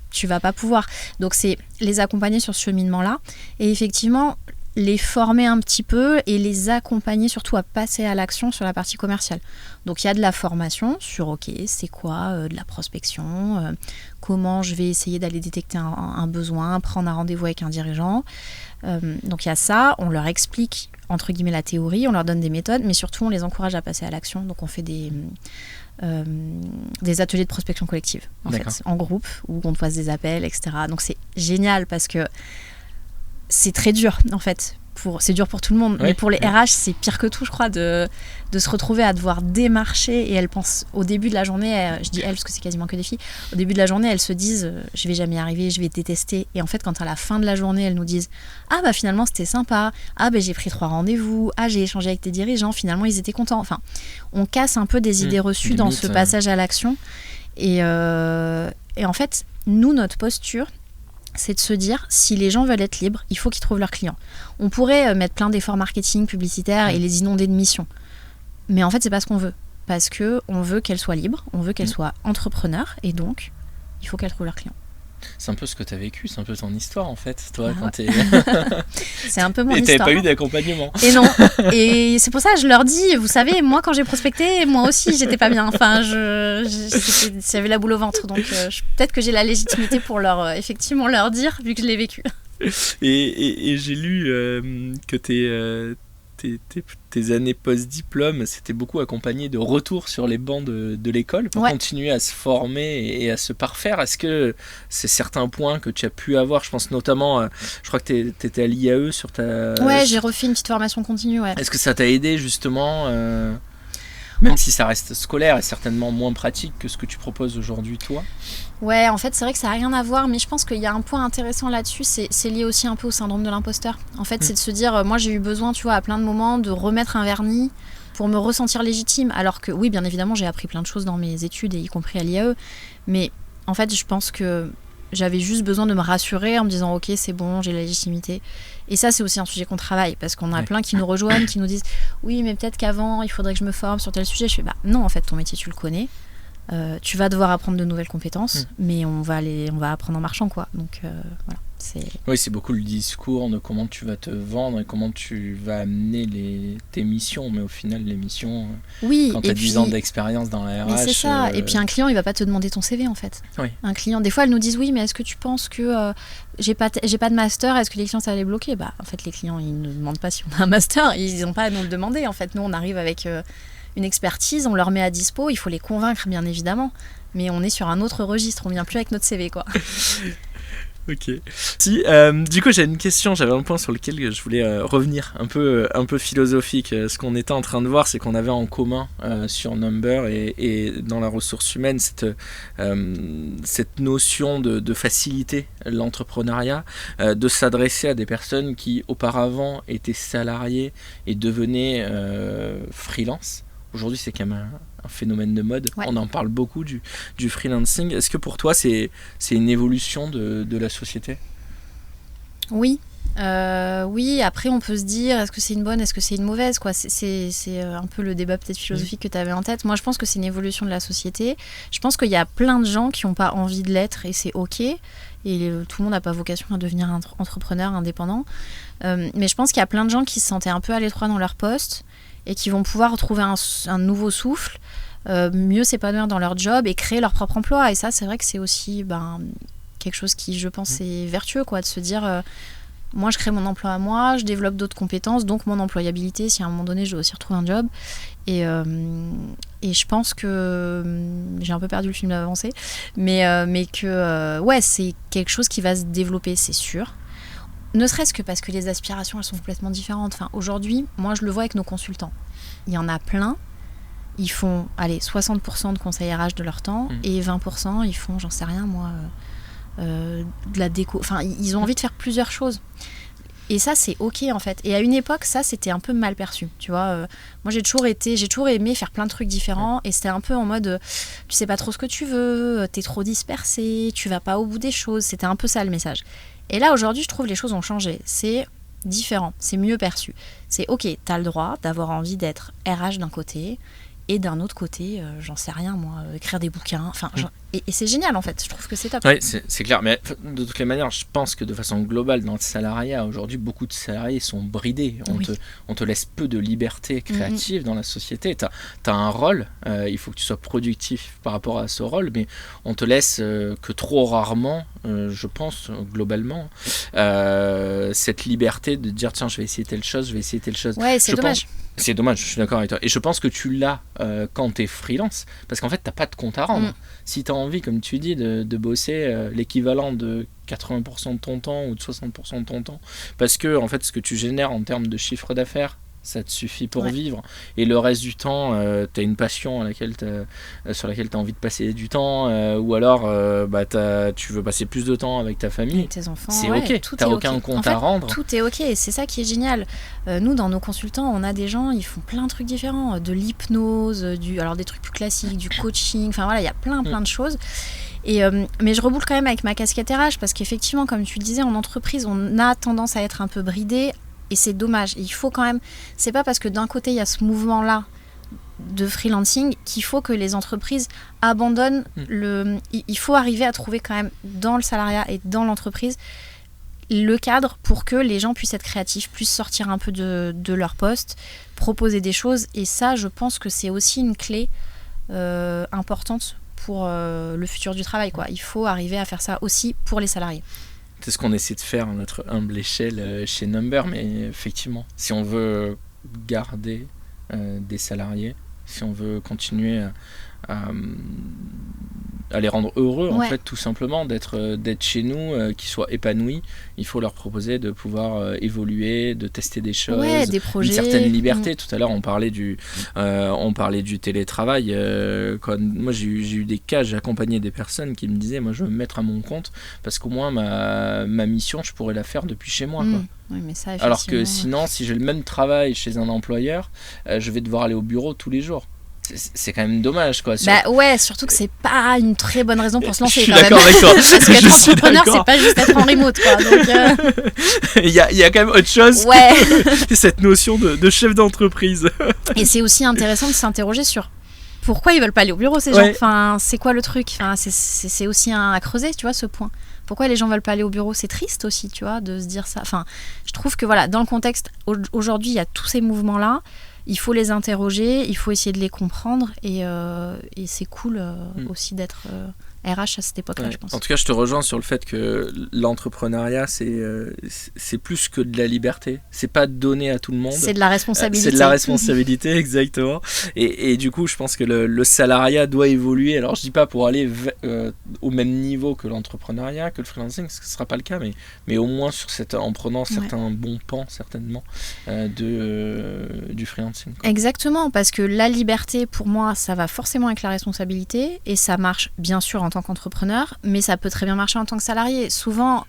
Tu vas pas pouvoir. Donc c'est les accompagner sur ce cheminement-là. Et effectivement, les former un petit peu et les accompagner surtout à passer à l'action sur la partie commerciale. Donc il y a de la formation sur ok, c'est quoi de la prospection, comment je vais essayer d'aller détecter un besoin, prendre un rendez-vous avec un dirigeant. Donc il y a ça, on leur explique entre guillemets la théorie, on leur donne des méthodes, mais surtout on les encourage à passer à l'action. Donc on fait des ateliers de prospection collective en groupe où on passe des appels, etc. Donc c'est génial parce que c'est très dur en fait. C'est dur pour tout le monde, mais pour les RH c'est pire que tout, je crois, de se retrouver à devoir démarcher. Et elles pensent au début de la journée, je dis elles parce que c'est quasiment que des filles, au début de la journée elles se disent je vais jamais y arriver, je vais détester. Et en fait quand à la fin de la journée elles nous disent ah bah finalement c'était sympa, ah bah j'ai pris 3 rendez-vous, ah j'ai échangé avec tes dirigeants, finalement ils étaient contents. Enfin on casse un peu des idées reçues dans ce passage à l'action. Et en fait nous notre posture c'est de se dire, si les gens veulent être libres, il faut qu'ils trouvent leurs clients. On pourrait mettre plein d'efforts marketing, publicitaires et les inonder de missions. Mais en fait, c'est pas ce qu'on veut. Parce qu'on veut qu'elles soient libres, on veut qu'elles soient entrepreneurs, et donc, il faut qu'elles trouvent leurs clients. C'est un peu ce que tu as vécu, c'est un peu ton histoire en fait, toi, quand t'es... C'est un peu mon histoire. Et t'avais pas eu d'accompagnement. Et non. Et c'est pour ça que je leur dis, vous savez, moi quand j'ai prospecté, moi aussi j'étais pas bien. Enfin, j'avais la boule au ventre. Donc peut-être que j'ai la légitimité pour effectivement leur dire, vu que je l'ai vécu. Et j'ai lu que tes années post-diplôme, c'était beaucoup accompagné de retours sur les bancs de l'école pour continuer à se former et à se parfaire. Est-ce que c'est certains points que tu as pu avoir? Je pense notamment, je crois que tu étais à l'IAE sur ta... Ouais, j'ai refait une petite formation continue, ouais. Est-ce que ça t'a aidé justement même si ça reste scolaire et certainement moins pratique que ce que tu proposes aujourd'hui, toi? Ouais, en fait, c'est vrai que ça n'a rien à voir, mais je pense qu'il y a un point intéressant là-dessus, c'est lié aussi un peu au syndrome de l'imposteur. En fait, c'est de se dire, moi j'ai eu besoin, tu vois, à plein de moments, de remettre un vernis pour me ressentir légitime. Alors que oui, bien évidemment, j'ai appris plein de choses dans mes études, et y compris à l'IAE, mais en fait, je pense que j'avais juste besoin de me rassurer en me disant, ok, c'est bon, j'ai la légitimité. Et ça, c'est aussi un sujet qu'on travaille, parce qu'on a plein qui nous rejoignent, qui nous disent, oui, mais peut-être qu'avant, il faudrait que je me forme sur tel sujet. Je fais, bah non, en fait, ton métier, tu le connais. Tu vas devoir apprendre de nouvelles compétences, mais on va apprendre en marchant, quoi. Donc voilà. Oui, c'est beaucoup le discours de comment tu vas te vendre et comment tu vas amener tes missions, mais au final, les missions, quand tu as 10 ans d'expérience dans la RH... Mais c'est ça, et puis un client, il va pas te demander ton CV, en fait. Oui. Un client, des fois, elles nous disent, oui, mais est-ce que tu penses que j'ai pas de master, est-ce que les clients, ça va les bloquer? Bah, en fait, les clients, ils ne demandent pas si on a un master, ils n'ont pas à nous le demander, en fait. Nous, on arrive avec... une expertise, on leur met à dispo, il faut les convaincre bien évidemment, mais on est sur un autre registre, on vient plus avec notre CV, quoi. Ok. Du coup, j'ai une question, j'avais un point sur lequel je voulais revenir, un peu philosophique. Ce qu'on était en train de voir, c'est qu'on avait en commun sur Number et dans la ressource humaine cette notion de faciliter l'entrepreneuriat, de s'adresser à des personnes qui auparavant étaient salariées et devenaient freelance. Aujourd'hui, c'est quand même un phénomène de mode. Ouais. On en parle beaucoup du freelancing. Est-ce que pour toi, c'est une évolution de la société? Oui. Oui, après on peut se dire est-ce que c'est une bonne, est-ce que c'est une mauvaise, quoi. C'est un peu le débat peut-être philosophique que tu avais en tête. Moi je pense que c'est une évolution de la société. Je pense qu'il y a plein de gens qui n'ont pas envie de l'être et c'est ok. Et tout le monde n'a pas vocation à devenir entrepreneur indépendant. Mais je pense qu'il y a plein de gens qui se sentaient un peu à l'étroit dans leur poste et qui vont pouvoir retrouver un nouveau souffle, mieux s'épanouir dans leur job et créer leur propre emploi. Et ça, c'est vrai que c'est aussi quelque chose qui, je pense, est vertueux, quoi, de se dire, moi, je crée mon emploi à moi, je développe d'autres compétences, donc mon employabilité, si à un moment donné, je dois aussi retrouver un job. Et je pense que j'ai un peu perdu le film d'avancée, mais que c'est quelque chose qui va se développer, c'est sûr. Ne serait-ce que parce que les aspirations, elles sont complètement différentes. Enfin, aujourd'hui, moi, je le vois avec nos consultants. Il y en a plein. Ils font, 60% de conseils RH de leur temps et 20%, ils font, j'en sais rien, moi, de la déco. Enfin, ils ont envie de faire plusieurs choses. Et ça, c'est ok en fait. Et à une époque, ça, c'était un peu mal perçu. Tu vois, moi, j'ai toujours aimé faire plein de trucs différents. Et c'était un peu en mode, tu sais pas trop ce que tu veux, t'es trop dispersé, tu vas pas au bout des choses. C'était un peu ça le message. Et là, aujourd'hui, je trouve les choses ont changé. C'est différent, c'est mieux perçu. C'est ok, t'as le droit d'avoir envie d'être RH d'un côté. Et d'un autre côté, j'en sais rien moi, écrire des bouquins. Enfin, et c'est génial en fait. Je trouve que c'est top. Oui, c'est clair. Mais de toutes les manières, je pense que de façon globale, dans le salariat, aujourd'hui, beaucoup de salariés sont bridés. On te laisse peu de liberté créative dans la société. Tu as un rôle, il faut que tu sois productif par rapport à ce rôle, mais on te laisse que trop rarement, je pense, globalement, cette liberté de dire tiens, je vais essayer telle chose, je vais essayer telle chose. Ouais, c'est dommage. C'est dommage, je suis d'accord avec toi. Et je pense que tu l'as quand tu es freelance, parce qu'en fait, tu n'as pas de compte à rendre. Si tu as envie, comme tu dis, de bosser l'équivalent de 80% de ton temps ou de 60% de ton temps, parce que en fait, ce que tu génères en termes de chiffre d'affaires, ça te suffit pour vivre. Et le reste du temps, tu as une passion sur laquelle tu as envie de passer du temps, ou alors tu veux passer plus de temps avec ta famille. Avec tes enfants. C'est ok, tu n'as aucun compte à rendre. Tout est ok, et c'est ça qui est génial. Nous, dans nos consultants, on a des gens, ils font plein de trucs différents, de l'hypnose, alors des trucs plus classiques, du coaching, enfin voilà, il y a plein de choses. Mais je reboule quand même avec ma casquette RH, parce qu'effectivement, comme tu le disais, en entreprise, on a tendance à être un peu bridé. Et c'est dommage. Il faut quand même. C'est pas parce que d'un côté il y a ce mouvement-là de freelancing qu'il faut que les entreprises abandonnent Il faut arriver à trouver quand même dans le salariat et dans l'entreprise le cadre pour que les gens puissent être créatifs, puissent sortir un peu de leur poste, proposer des choses. Et ça, je pense que c'est aussi une clé importante pour le futur du travail, quoi. Il faut arriver à faire ça aussi pour les salariés. C'est ce qu'on essaie de faire à notre humble échelle chez Number, mais effectivement, si on veut garder des salariés, si on veut continuer à les rendre heureux, en fait, tout simplement, d'être chez nous, qu'ils soient épanouis, il faut leur proposer de pouvoir évoluer, de tester des choses, des projets, une certaine liberté. Tout à l'heure, on parlait du télétravail. Quand moi, j'ai eu des cas, j'ai accompagné des personnes qui me disaient, moi, je veux me mettre à mon compte parce qu'au moins, ma mission, je pourrais la faire depuis chez moi, quoi. Oui, mais ça, alors que sinon, si j'ai le même travail chez un employeur, je vais devoir aller au bureau tous les jours. C'est quand même dommage, quoi. Surtout que c'est pas une très bonne raison pour se lancer. Je suis d'accord avec toi. Parce qu'être entrepreneur, c'est pas juste être en remote, quoi. Donc, il y a quand même autre chose que cette notion de chef d'entreprise. Et c'est aussi intéressant de s'interroger sur pourquoi ils veulent pas aller au bureau, ces gens. Enfin, c'est quoi le truc? Enfin, c'est aussi à creuser, tu vois, ce point. Pourquoi les gens veulent pas aller au bureau? C'est triste aussi, tu vois, de se dire ça. Enfin, je trouve que voilà, dans le contexte, aujourd'hui, il y a tous ces mouvements-là. Il faut les interroger, il faut essayer de les comprendre, et c'est cool aussi d'être RH à cette époque-là, je pense. En tout cas, je te rejoins sur le fait que l'entrepreneuriat, c'est plus que de la liberté. C'est pas donné à tout le monde. C'est de la responsabilité. C'est de la responsabilité, exactement. Et du coup, je pense que le salariat doit évoluer. Alors, je dis pas pour aller au même niveau que l'entrepreneuriat, que le freelancing, ce ne sera pas le cas, mais au moins en prenant certains bons pans, certainement, du freelancing, quoi. Exactement, parce que la liberté, pour moi, ça va forcément avec la responsabilité, et ça marche bien sûr en tant qu'entrepreneur, mais ça peut très bien marcher en tant que salarié. Souvent,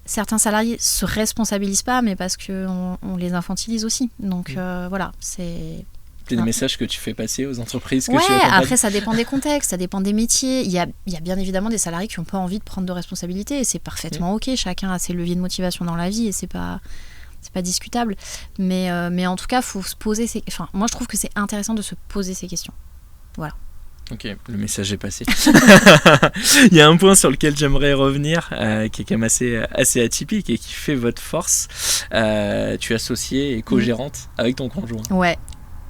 certains salariés se responsabilisent pas, mais parce qu'on les infantilise aussi. Donc voilà, c'est des messages que tu fais passer aux entreprises que tu accompagnes. Après ça dépend des contextes, ça dépend des métiers. Il y a bien évidemment des salariés qui n'ont pas envie de prendre de responsabilité, et c'est parfaitement ok. Chacun a ses leviers de motivation dans la vie, et c'est pas discutable. Mais en tout cas, faut se poser moi je trouve que c'est intéressant de se poser ces questions. Voilà. Ok, le message est passé. Il y a un point sur lequel j'aimerais revenir, qui est quand même assez atypique et qui fait votre force. Tu es associée et co-gérante avec ton conjoint. Ouais,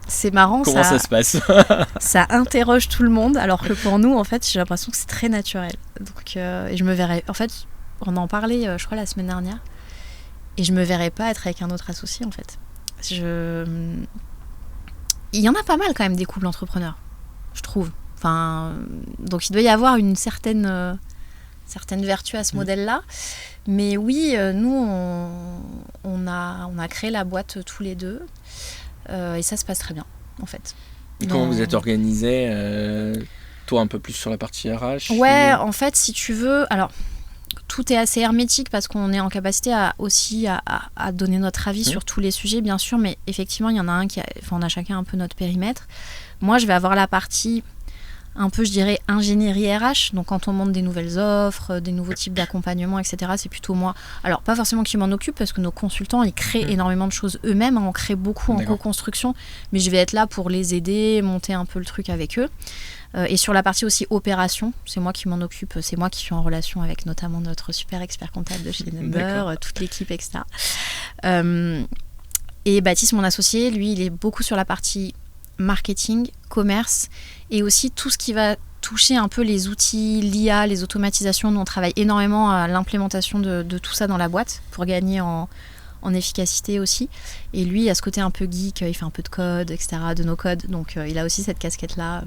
c'est marrant. Comment ça se passe? Ça interroge tout le monde, alors que pour nous, en fait, j'ai l'impression que c'est très naturel. Donc, et je me verrais... En fait, on en parlait, je crois, la semaine dernière, et je me verrais pas être avec un autre associé, en fait. Il y en a pas mal, quand même, des couples entrepreneurs, je trouve. Enfin, donc il doit y avoir une certaine vertu à ce modèle-là. Mais oui, nous, on a créé la boîte tous les deux. Et ça se passe très bien, en fait. Comment vous êtes organisés, toi un peu plus sur la partie RH? Ouais, en fait, si tu veux... Alors, tout est assez hermétique parce qu'on est en capacité à donner notre avis sur tous les sujets, bien sûr, mais effectivement, il y en a on a chacun un peu notre périmètre. Moi, je vais avoir la partie un peu, je dirais, ingénierie RH. Donc, quand on monte des nouvelles offres, des nouveaux types d'accompagnement, etc., c'est plutôt moi. Alors, pas forcément qui m'en occupe parce que nos consultants, ils créent énormément de choses eux-mêmes. On crée beaucoup en co-construction, mais je vais être là pour les aider, monter un peu le truc avec eux. Et sur la partie aussi opération, c'est moi qui m'en occupe, c'est moi qui suis en relation avec notamment notre super expert comptable de chez Number, toute l'équipe, etc. Et Baptiste, mon associé, lui, il est beaucoup sur la partie marketing, commerce, et aussi tout ce qui va toucher un peu les outils, l'IA, les automatisations. Nous, on travaille énormément à l'implémentation de tout ça dans la boîte pour gagner en efficacité aussi. Et lui, il a ce côté un peu geek, il fait un peu de code, etc., de nos codes, donc il a aussi cette casquette-là.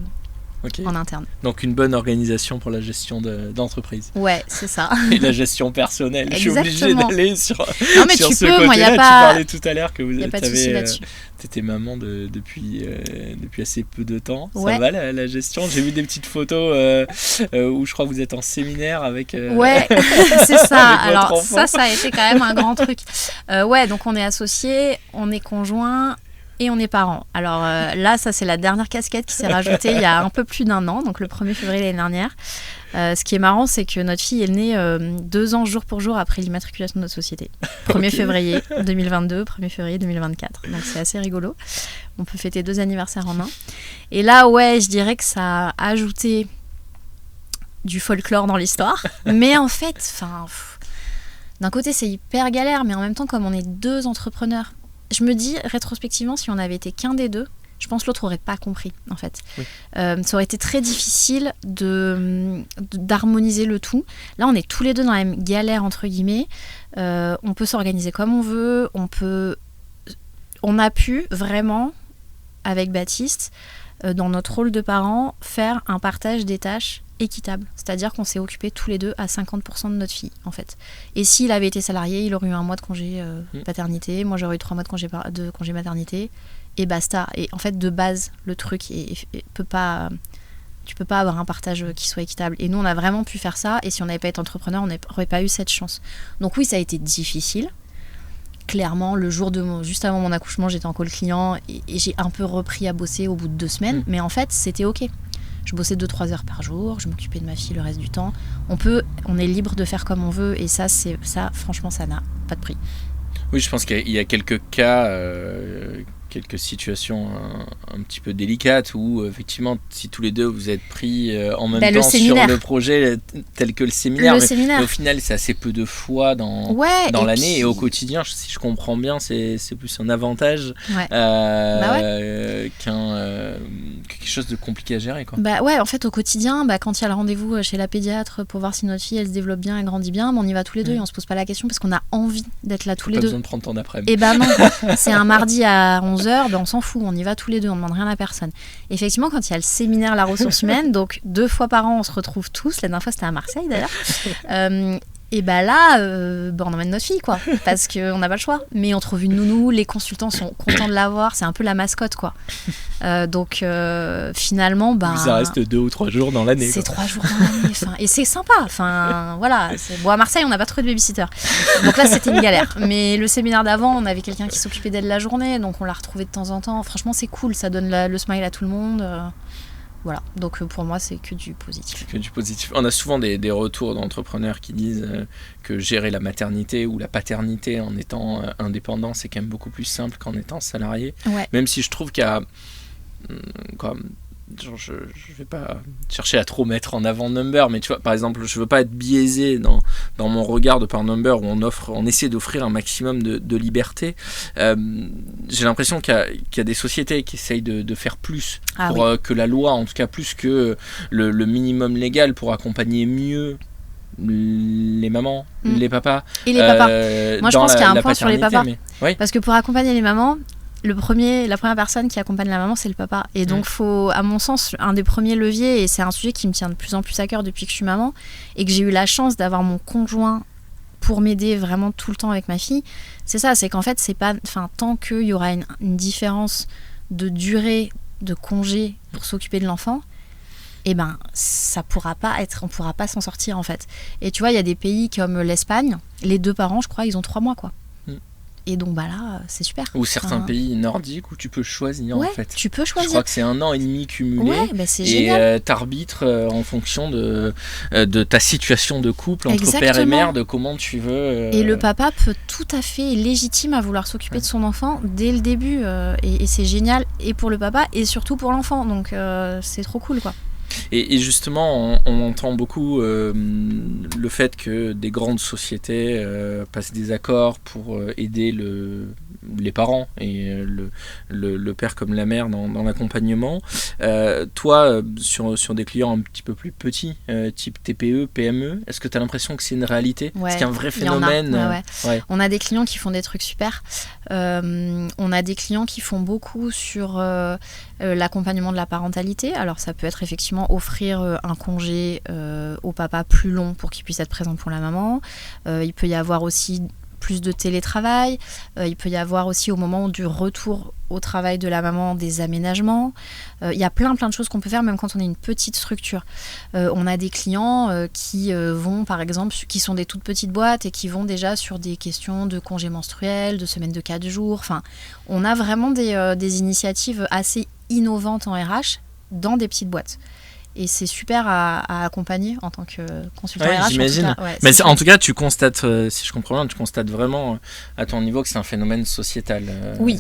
En interne. Donc une bonne organisation pour la gestion d'entreprise. Ouais, c'est ça. Et la gestion personnelle. Exactement. Je suis obligée d'aller sur ce peux, côté-là. moi, Tu parlais tout à l'heure que vous t'étais maman depuis assez peu de temps. Ça va la gestion? J'ai vu des petites photos où je crois que vous êtes en séminaire avec. Ouais, c'est ça. Alors ça a été quand même un grand truc. Donc on est associés, on est conjoints. Et on est parents. Alors là, ça c'est la dernière casquette qui s'est rajoutée il y a un peu plus d'un an, donc le 1er février l'année dernière. Ce qui est marrant, c'est que notre fille est née 2 ans jour pour jour après l'immatriculation de notre société. 1er février 2022, 1er février 2024. Donc c'est assez rigolo. On peut fêter 2 anniversaires en un. Et là, je dirais que ça a ajouté du folklore dans l'histoire. Mais en fait, d'un côté c'est hyper galère, mais en même temps, comme on est 2 entrepreneurs, je me dis, rétrospectivement, si on avait été qu'un des deux, je pense que l'autre n'aurait pas compris, en fait. Oui. Ça aurait été très difficile d'harmoniser le tout. Là, on est tous les deux dans la même galère, entre guillemets. On peut s'organiser comme on veut. On a pu, vraiment, avec Baptiste, dans notre rôle de parents, faire un partage des tâches équitable. C'est-à-dire qu'on s'est occupés tous les deux à 50% de notre fille, en fait. Et s'il avait été salarié, il aurait eu 1 mois de congé paternité, moi j'aurais eu 3 mois de congé maternité, et basta. Et en fait, de base, le truc tu peux pas avoir un partage qui soit équitable. Et nous, on a vraiment pu faire ça, et si on n'avait pas été entrepreneur, on n'aurait pas eu cette chance. Donc oui, ça a été difficile. Clairement, le jour juste avant mon accouchement, j'étais en call client, et j'ai un peu repris à bosser au bout de 2 semaines, mais en fait, c'était ok. Je bossais 2-3 heures par jour, je m'occupais de ma fille le reste du temps. On est libre de faire comme on veut, et ça, franchement, ça n'a pas de prix. Oui, je pense qu'il y a quelques cas, quelques situations un petit peu délicates où, effectivement, si tous les deux vous êtes pris en même temps sur le projet tel que le séminaire, mais au final, c'est assez peu de fois dans l'année, et au quotidien, si je comprends bien, c'est plus un avantage quelque chose de compliqué à gérer, quoi. En fait, au quotidien, quand il y a le rendez-vous chez la pédiatre pour voir si notre fille elle se développe bien et grandit bien, on y va tous les deux et on se pose pas la question parce qu'on a envie d'être là tous les deux. Pas besoin de prendre temps d'après-midi. Et non, c'est un mardi à 11h, on s'en fout, on y va tous les deux, on demande rien à personne. Effectivement, quand il y a le séminaire La Ressource Humaine, donc 2 fois par an on se retrouve tous, la dernière fois c'était à Marseille d'ailleurs, et là, on emmène notre fille, quoi, parce qu'on n'a pas le choix. Mais on trouve une nounou, les consultants sont contents de l'avoir, c'est un peu la mascotte, quoi. Donc finalement, ça reste 2 ou 3 jours dans l'année. C'est 3 jours dans l'année, et c'est sympa. Voilà. À Marseille, on n'a pas trouvé de babysitter. Donc là, c'était une galère. Mais le séminaire d'avant, on avait quelqu'un qui s'occupait d'elle la journée, donc on l'a retrouvée de temps en temps. Franchement, c'est cool, ça donne le smile à tout le monde. Voilà, donc pour moi, c'est que du positif. Que du positif. On a souvent des retours d'entrepreneurs qui disent que gérer la maternité ou la paternité en étant indépendant, c'est quand même beaucoup plus simple qu'en étant salarié. Ouais. Même si je trouve qu'il y a... je vais pas chercher à trop mettre en avant Number, mais tu vois, par exemple, je veux pas être biaisé dans mon regard de par Number où on essaie d'offrir un maximum de liberté. J'ai l'impression qu'il y a des sociétés qui essayent de faire plus que la loi, en tout cas plus que le minimum légal pour accompagner mieux les mamans, les papas. Et les papas. Moi, je pense qu'il y a un point sur les papas. Parce que pour accompagner les mamans, la première personne qui accompagne la maman, c'est le papa. Et donc, faut, à mon sens, un des premiers leviers, et c'est un sujet qui me tient de plus en plus à cœur depuis que je suis maman, et que j'ai eu la chance d'avoir mon conjoint pour m'aider vraiment tout le temps avec ma fille, c'est ça, c'est qu'en fait, c'est pas, tant qu'il y aura une différence de durée de congé pour s'occuper de l'enfant, eh ben, on pourra pas s'en sortir en fait. Et tu vois, il y a des pays comme l'Espagne, les 2 parents, je crois, ils ont 3 mois quoi. Et donc là, c'est super. Ou certains pays nordiques où tu peux choisir en fait. Tu peux choisir. Je crois que c'est 1 an et demi cumulé. Ouais, bah c'est génial. Et t'arbitres en fonction de ta situation de couple entre Exactement. père et mère, de comment tu veux. Et le papa peut tout à fait est légitime à vouloir s'occuper de son enfant dès le début. Et c'est génial, et pour le papa, et surtout pour l'enfant. Donc c'est trop cool quoi. Et justement, on entend beaucoup le fait que des grandes sociétés passent des accords pour aider les parents et le père comme la mère dans l'accompagnement. Toi, sur des clients un petit peu plus petits, type TPE, PME, est-ce que tu as l'impression que c'est une réalité ? Est-ce qu'il y a un vrai phénomène ? Ouais. On a des clients qui font des trucs super. On a des clients qui font beaucoup sur l'accompagnement de la parentalité. Alors ça peut être effectivement offrir un congé au papa plus long pour qu'il puisse être présent pour la maman. Il peut y avoir aussi plus de télétravail. Il peut y avoir aussi au moment du retour au travail de la maman des aménagements. Il y a plein de choses qu'on peut faire même quand on est une petite structure. On a des clients qui vont par exemple, qui sont des toutes petites boîtes et qui vont déjà sur des questions de congés menstruels, de semaines de 4 jours. Enfin, on a vraiment des initiatives assez innovantes en RH dans des petites boîtes. Et c'est super à accompagner en tant que consultant RH. J'imagine. Mais en tout cas, tu constates, si je comprends bien, tu constates vraiment à ton niveau que c'est un phénomène sociétal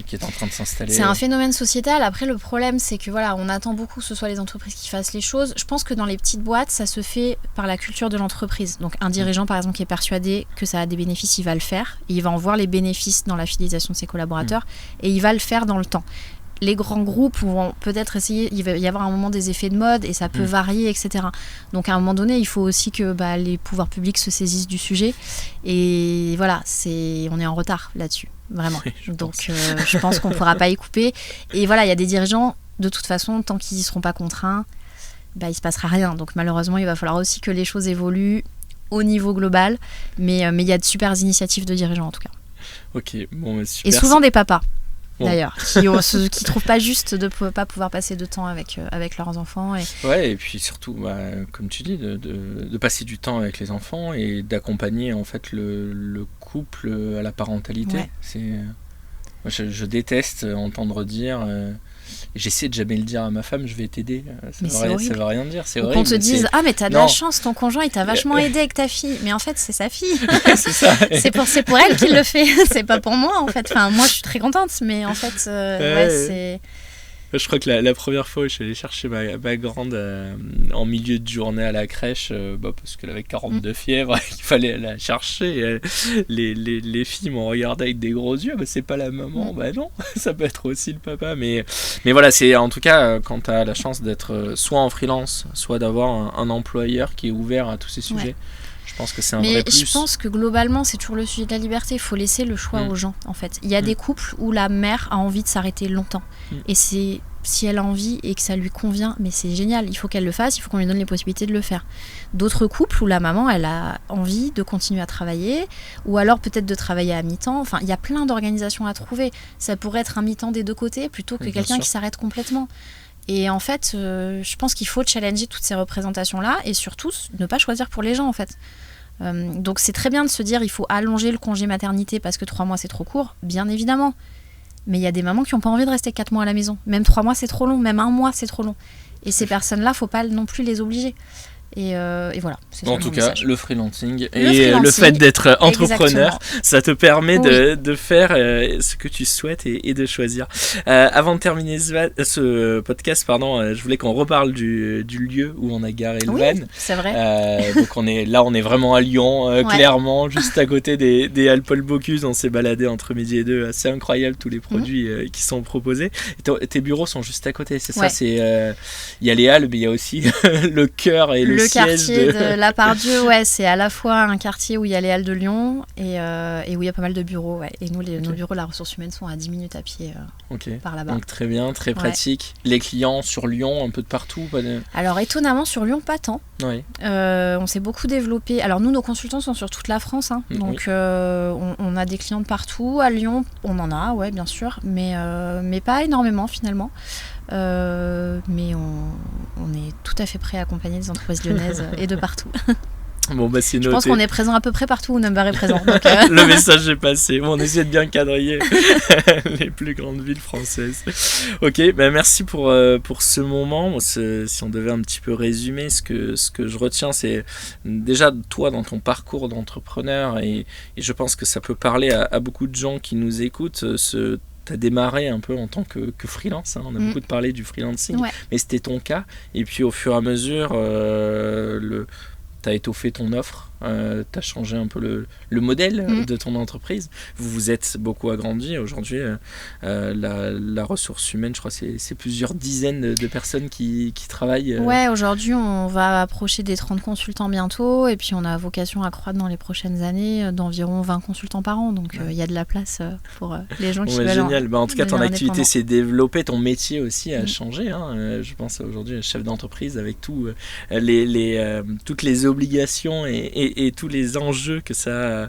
qui est en train de s'installer. C'est un phénomène sociétal. Après, le problème, c'est que voilà, on attend beaucoup que ce soit les entreprises qui fassent les choses. Je pense que dans les petites boîtes, ça se fait par la culture de l'entreprise. Donc, un dirigeant, par exemple, qui est persuadé que ça a des bénéfices, il va le faire. Et il va en voir les bénéfices dans la fidélisation de ses collaborateurs. Et il va le faire dans le temps. Les grands groupes vont peut-être essayer, il va y avoir un moment des effets de mode et ça peut varier, etc. Donc à un moment donné, il faut aussi que les pouvoirs publics se saisissent du sujet. Et voilà, on est en retard là-dessus, vraiment. Donc je pense qu'on ne pourra pas y couper. Et voilà, il y a des dirigeants, de toute façon, tant qu'ils n'y seront pas contraints, il ne se passera rien. Donc malheureusement, il va falloir aussi que les choses évoluent au niveau global. Mais il y a de super initiatives de dirigeants en tout cas. Ok, bon, super. Et souvent des papas. D'ailleurs, qui trouvent pas juste de pas pouvoir passer de temps avec leurs enfants. Et puis surtout, comme tu dis, de passer du temps avec les enfants et d'accompagner en fait le couple à la parentalité. Ouais. Moi, je déteste entendre dire... J'essaie de jamais le dire à ma femme, je vais t'aider. Ça veut rien dire, c'est horrible. Qu'on te dise, mais t'as de la chance, ton conjoint il t'a vachement aidé avec ta fille. Mais en fait, c'est sa fille. C'est ça. c'est pour elle qu'il le fait. C'est pas pour moi en fait. Enfin, moi je suis très contente, mais en fait, c'est. Je crois que la première fois où je suis allé chercher ma grande en milieu de journée à la crèche, parce qu'elle avait 42 fièvres, il fallait la chercher. Les filles m'ont regardé avec des gros yeux. C'est pas la maman. Non, ça peut être aussi le papa. Mais voilà, c'est en tout cas quand tu as la chance d'être soit en freelance, soit d'avoir un employeur qui est ouvert à tous ces sujets. Ouais. Je pense que c'est un vrai plus. Je pense que globalement, c'est toujours le sujet de la liberté. Il faut laisser le choix aux gens, en fait. Il y a des couples où la mère a envie de s'arrêter longtemps. Et c'est si elle a envie et que ça lui convient, mais c'est génial. Il faut qu'elle le fasse, il faut qu'on lui donne les possibilités de le faire. D'autres couples où la maman, elle a envie de continuer à travailler, ou alors peut-être de travailler à mi-temps. Enfin, il y a plein d'organisations à trouver. Ça pourrait être un mi-temps des 2 côtés, plutôt que quelqu'un qui s'arrête complètement. Et en fait, je pense qu'il faut challenger toutes ces représentations-là et surtout ne pas choisir pour les gens, en fait. Donc c'est très bien de se dire il faut allonger le congé maternité parce que 3 mois c'est trop court, bien évidemment. Mais il y a des mamans qui n'ont pas envie de rester 4 mois à la maison. Même 3 mois c'est trop long, même 1 mois c'est trop long. Et ces personnes-là, il ne faut pas non plus les obliger. Et voilà. En tout cas, le freelancing et le fait d'être entrepreneur, ça te permet de faire ce que tu souhaites et de choisir. Avant de terminer ce podcast, je voulais qu'on reparle du lieu où on a garé le van. C'est vrai. Donc on est vraiment à Lyon, clairement, juste à côté des Halles Paul Bocuse. On s'est baladé entre midi et 2. C'est incroyable tous les produits qui sont proposés. Et tes bureaux sont juste à côté, c'est ça. Il y a les Halles, mais il y a aussi le cœur et le quartier de la Pardieu, c'est à la fois un quartier où il y a les Halles de Lyon et où il y a pas mal de bureaux. Et nous, nos bureaux de la ressource humaine sont à 10 minutes à pied par là-bas. Donc très bien, très pratique. Les clients sur Lyon, un peu de partout Alors étonnamment, sur Lyon, pas tant. On s'est beaucoup développé. Alors nous, nos consultants sont sur toute la France. Donc on a des clients de partout. À Lyon, on en a, bien sûr. Mais pas énormément finalement. Mais on est tout tout à fait prêt à accompagner les entreprises lyonnaises et de partout. Bon, bah, c'est noté. Je pense qu'on est présent à peu près partout où Number est présent. Donc, Le message est passé. Bon, on essaie de bien quadriller les plus grandes villes françaises. Ok, bah merci pour ce moment. Moi, si on devait un petit peu résumer, ce que je retiens, c'est déjà toi dans ton parcours d'entrepreneur, et je pense que ça peut parler à beaucoup de gens qui nous écoutent. Tu as démarré un peu en tant que freelance, hein. On a beaucoup parlé du freelancing, mais c'était ton cas. Et puis au fur et à mesure, tu as étoffé ton offre, tu as changé un peu le modèle de ton entreprise. Vous vous êtes beaucoup agrandi. Aujourd'hui, la ressource humaine, je crois que c'est plusieurs dizaines de personnes qui travaillent. Ouais, aujourd'hui, on va approcher des 30 consultants bientôt. Et puis, on a vocation à croître dans les prochaines années d'environ 20 consultants par an. Donc, il y a de la place pour les gens qui veulent. Génial. En tout cas, ton activité s'est développée. Ton métier aussi a changé. Hein. Je pense aujourd'hui, chef d'entreprise avec toutes les obligations et tous les enjeux que cela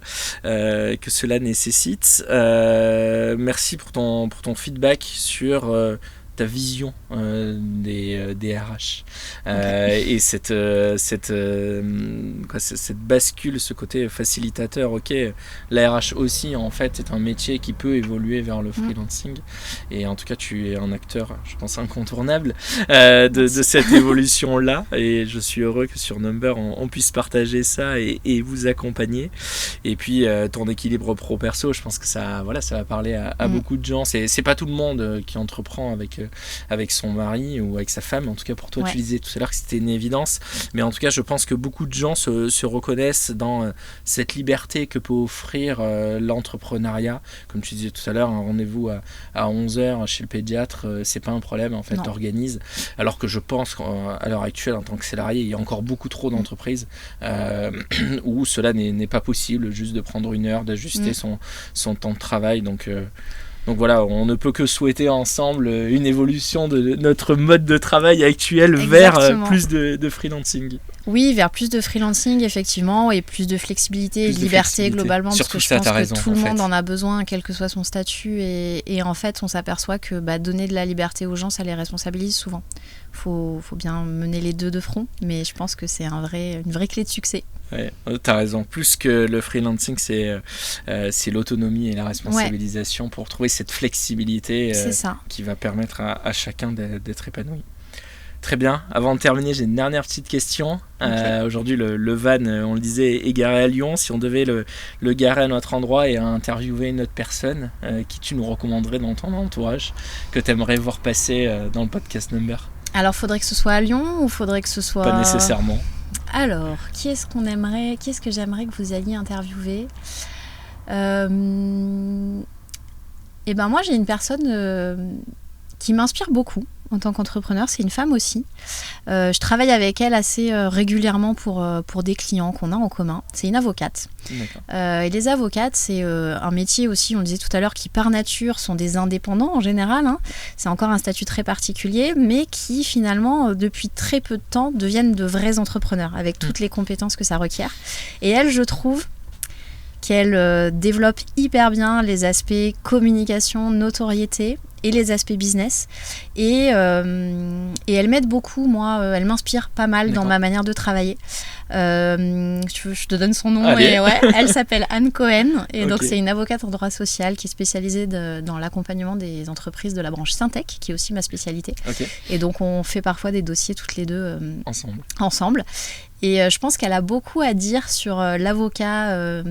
nécessite. Merci pour ton feedback sur ta vision des RH et cette bascule, ce côté facilitateur. Ok, la RH aussi en fait est un métier qui peut évoluer vers le freelancing, et en tout cas tu es un acteur, je pense, incontournable de cette évolution là, et je suis heureux que sur Number on puisse partager ça et vous accompagner. Et puis ton équilibre pro-perso, je pense que ça va parler à beaucoup de gens. C'est pas tout le monde qui entreprend avec son mari ou avec sa femme. En tout cas pour toi, tu disais tout à l'heure que c'était une évidence, mais en tout cas je pense que beaucoup de gens se reconnaissent dans cette liberté que peut offrir l'entrepreneuriat. Comme tu disais tout à l'heure, un rendez-vous à 11h chez le pédiatre, c'est pas un problème, en fait, t'organises. Alors que je pense qu'à l'heure actuelle, en tant que salarié, il y a encore beaucoup trop d'entreprises où cela n'est pas possible, juste de prendre une heure, d'ajuster son temps de travail. Donc voilà, on ne peut que souhaiter ensemble une évolution de notre mode de travail actuel vers plus de freelancing. Oui, vers plus de freelancing, effectivement, et plus de flexibilité et de liberté globalement. Surtout parce que je pense que tout le monde en a besoin, quel que soit son statut. Et en fait, on s'aperçoit que donner de la liberté aux gens, ça les responsabilise souvent. Faut bien mener les deux de front, mais je pense que c'est une vraie clé de succès. Ouais, t'as raison. Plus que le freelancing, c'est l'autonomie et la responsabilisation pour trouver cette flexibilité qui va permettre à chacun d'être épanoui. Très bien. Avant de terminer, j'ai une dernière petite question. Aujourd'hui, le van, on le disait, est garé à Lyon. Si on devait le garer à notre endroit et interviewer une autre personne, qui tu nous recommanderais dans ton entourage, que tu aimerais voir passer dans le podcast Number? Alors, faudrait que ce soit à Lyon ou faudrait que ce soit... Pas nécessairement. Alors, qui est-ce que j'aimerais que vous alliez interviewer? Moi, j'ai une personne qui m'inspire beaucoup en tant qu'entrepreneur. C'est une femme aussi. Je travaille avec elle assez régulièrement pour des clients qu'on a en commun. C'est une avocate. Et les avocates, c'est un métier aussi, on le disait tout à l'heure, qui par nature sont des indépendants en général. Hein. C'est encore un statut très particulier, mais qui finalement, depuis très peu de temps, deviennent de vrais entrepreneurs avec toutes les compétences que ça requiert. Et elle, je trouve qu'elle développe hyper bien les aspects communication, notoriété et les aspects business. Et elle m'aide beaucoup, moi, elle m'inspire pas mal dans ma manière de travailler. Je te donne son nom. Et elle s'appelle Anne Cohen, et donc c'est une avocate en droit social qui est spécialisée dans l'accompagnement des entreprises de la branche Syntec, qui est aussi ma spécialité. Et donc on fait parfois des dossiers toutes les deux ensemble. Et je pense qu'elle a beaucoup à dire sur l'avocat, de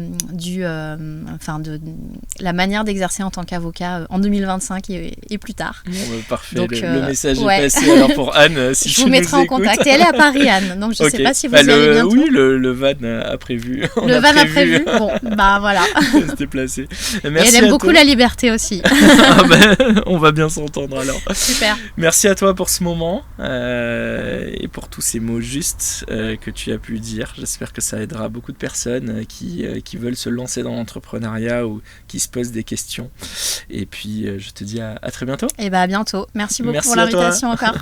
la manière d'exercer en tant qu'avocat en 2025 et plus tard. Parfait, donc, le message est passé. Alors pour Anne, si je vous mettrai en contact. Et elle est à Paris, Anne, donc je ne sais pas si vous y allez bientôt. Oui, le van a prévu. Le van a prévu. Bon, voilà. Se déplacer. Merci. Et elle aime beaucoup la liberté aussi. On va bien s'entendre alors. Super. Merci à toi pour ce moment et pour tous ces mots justes que tu as pu dire. J'espère que ça aidera beaucoup de personnes qui veulent se lancer dans l'entrepreneuriat ou qui se posent des questions. Et puis, je te dis à très bientôt. Et à bientôt. Merci beaucoup pour l'invitation encore.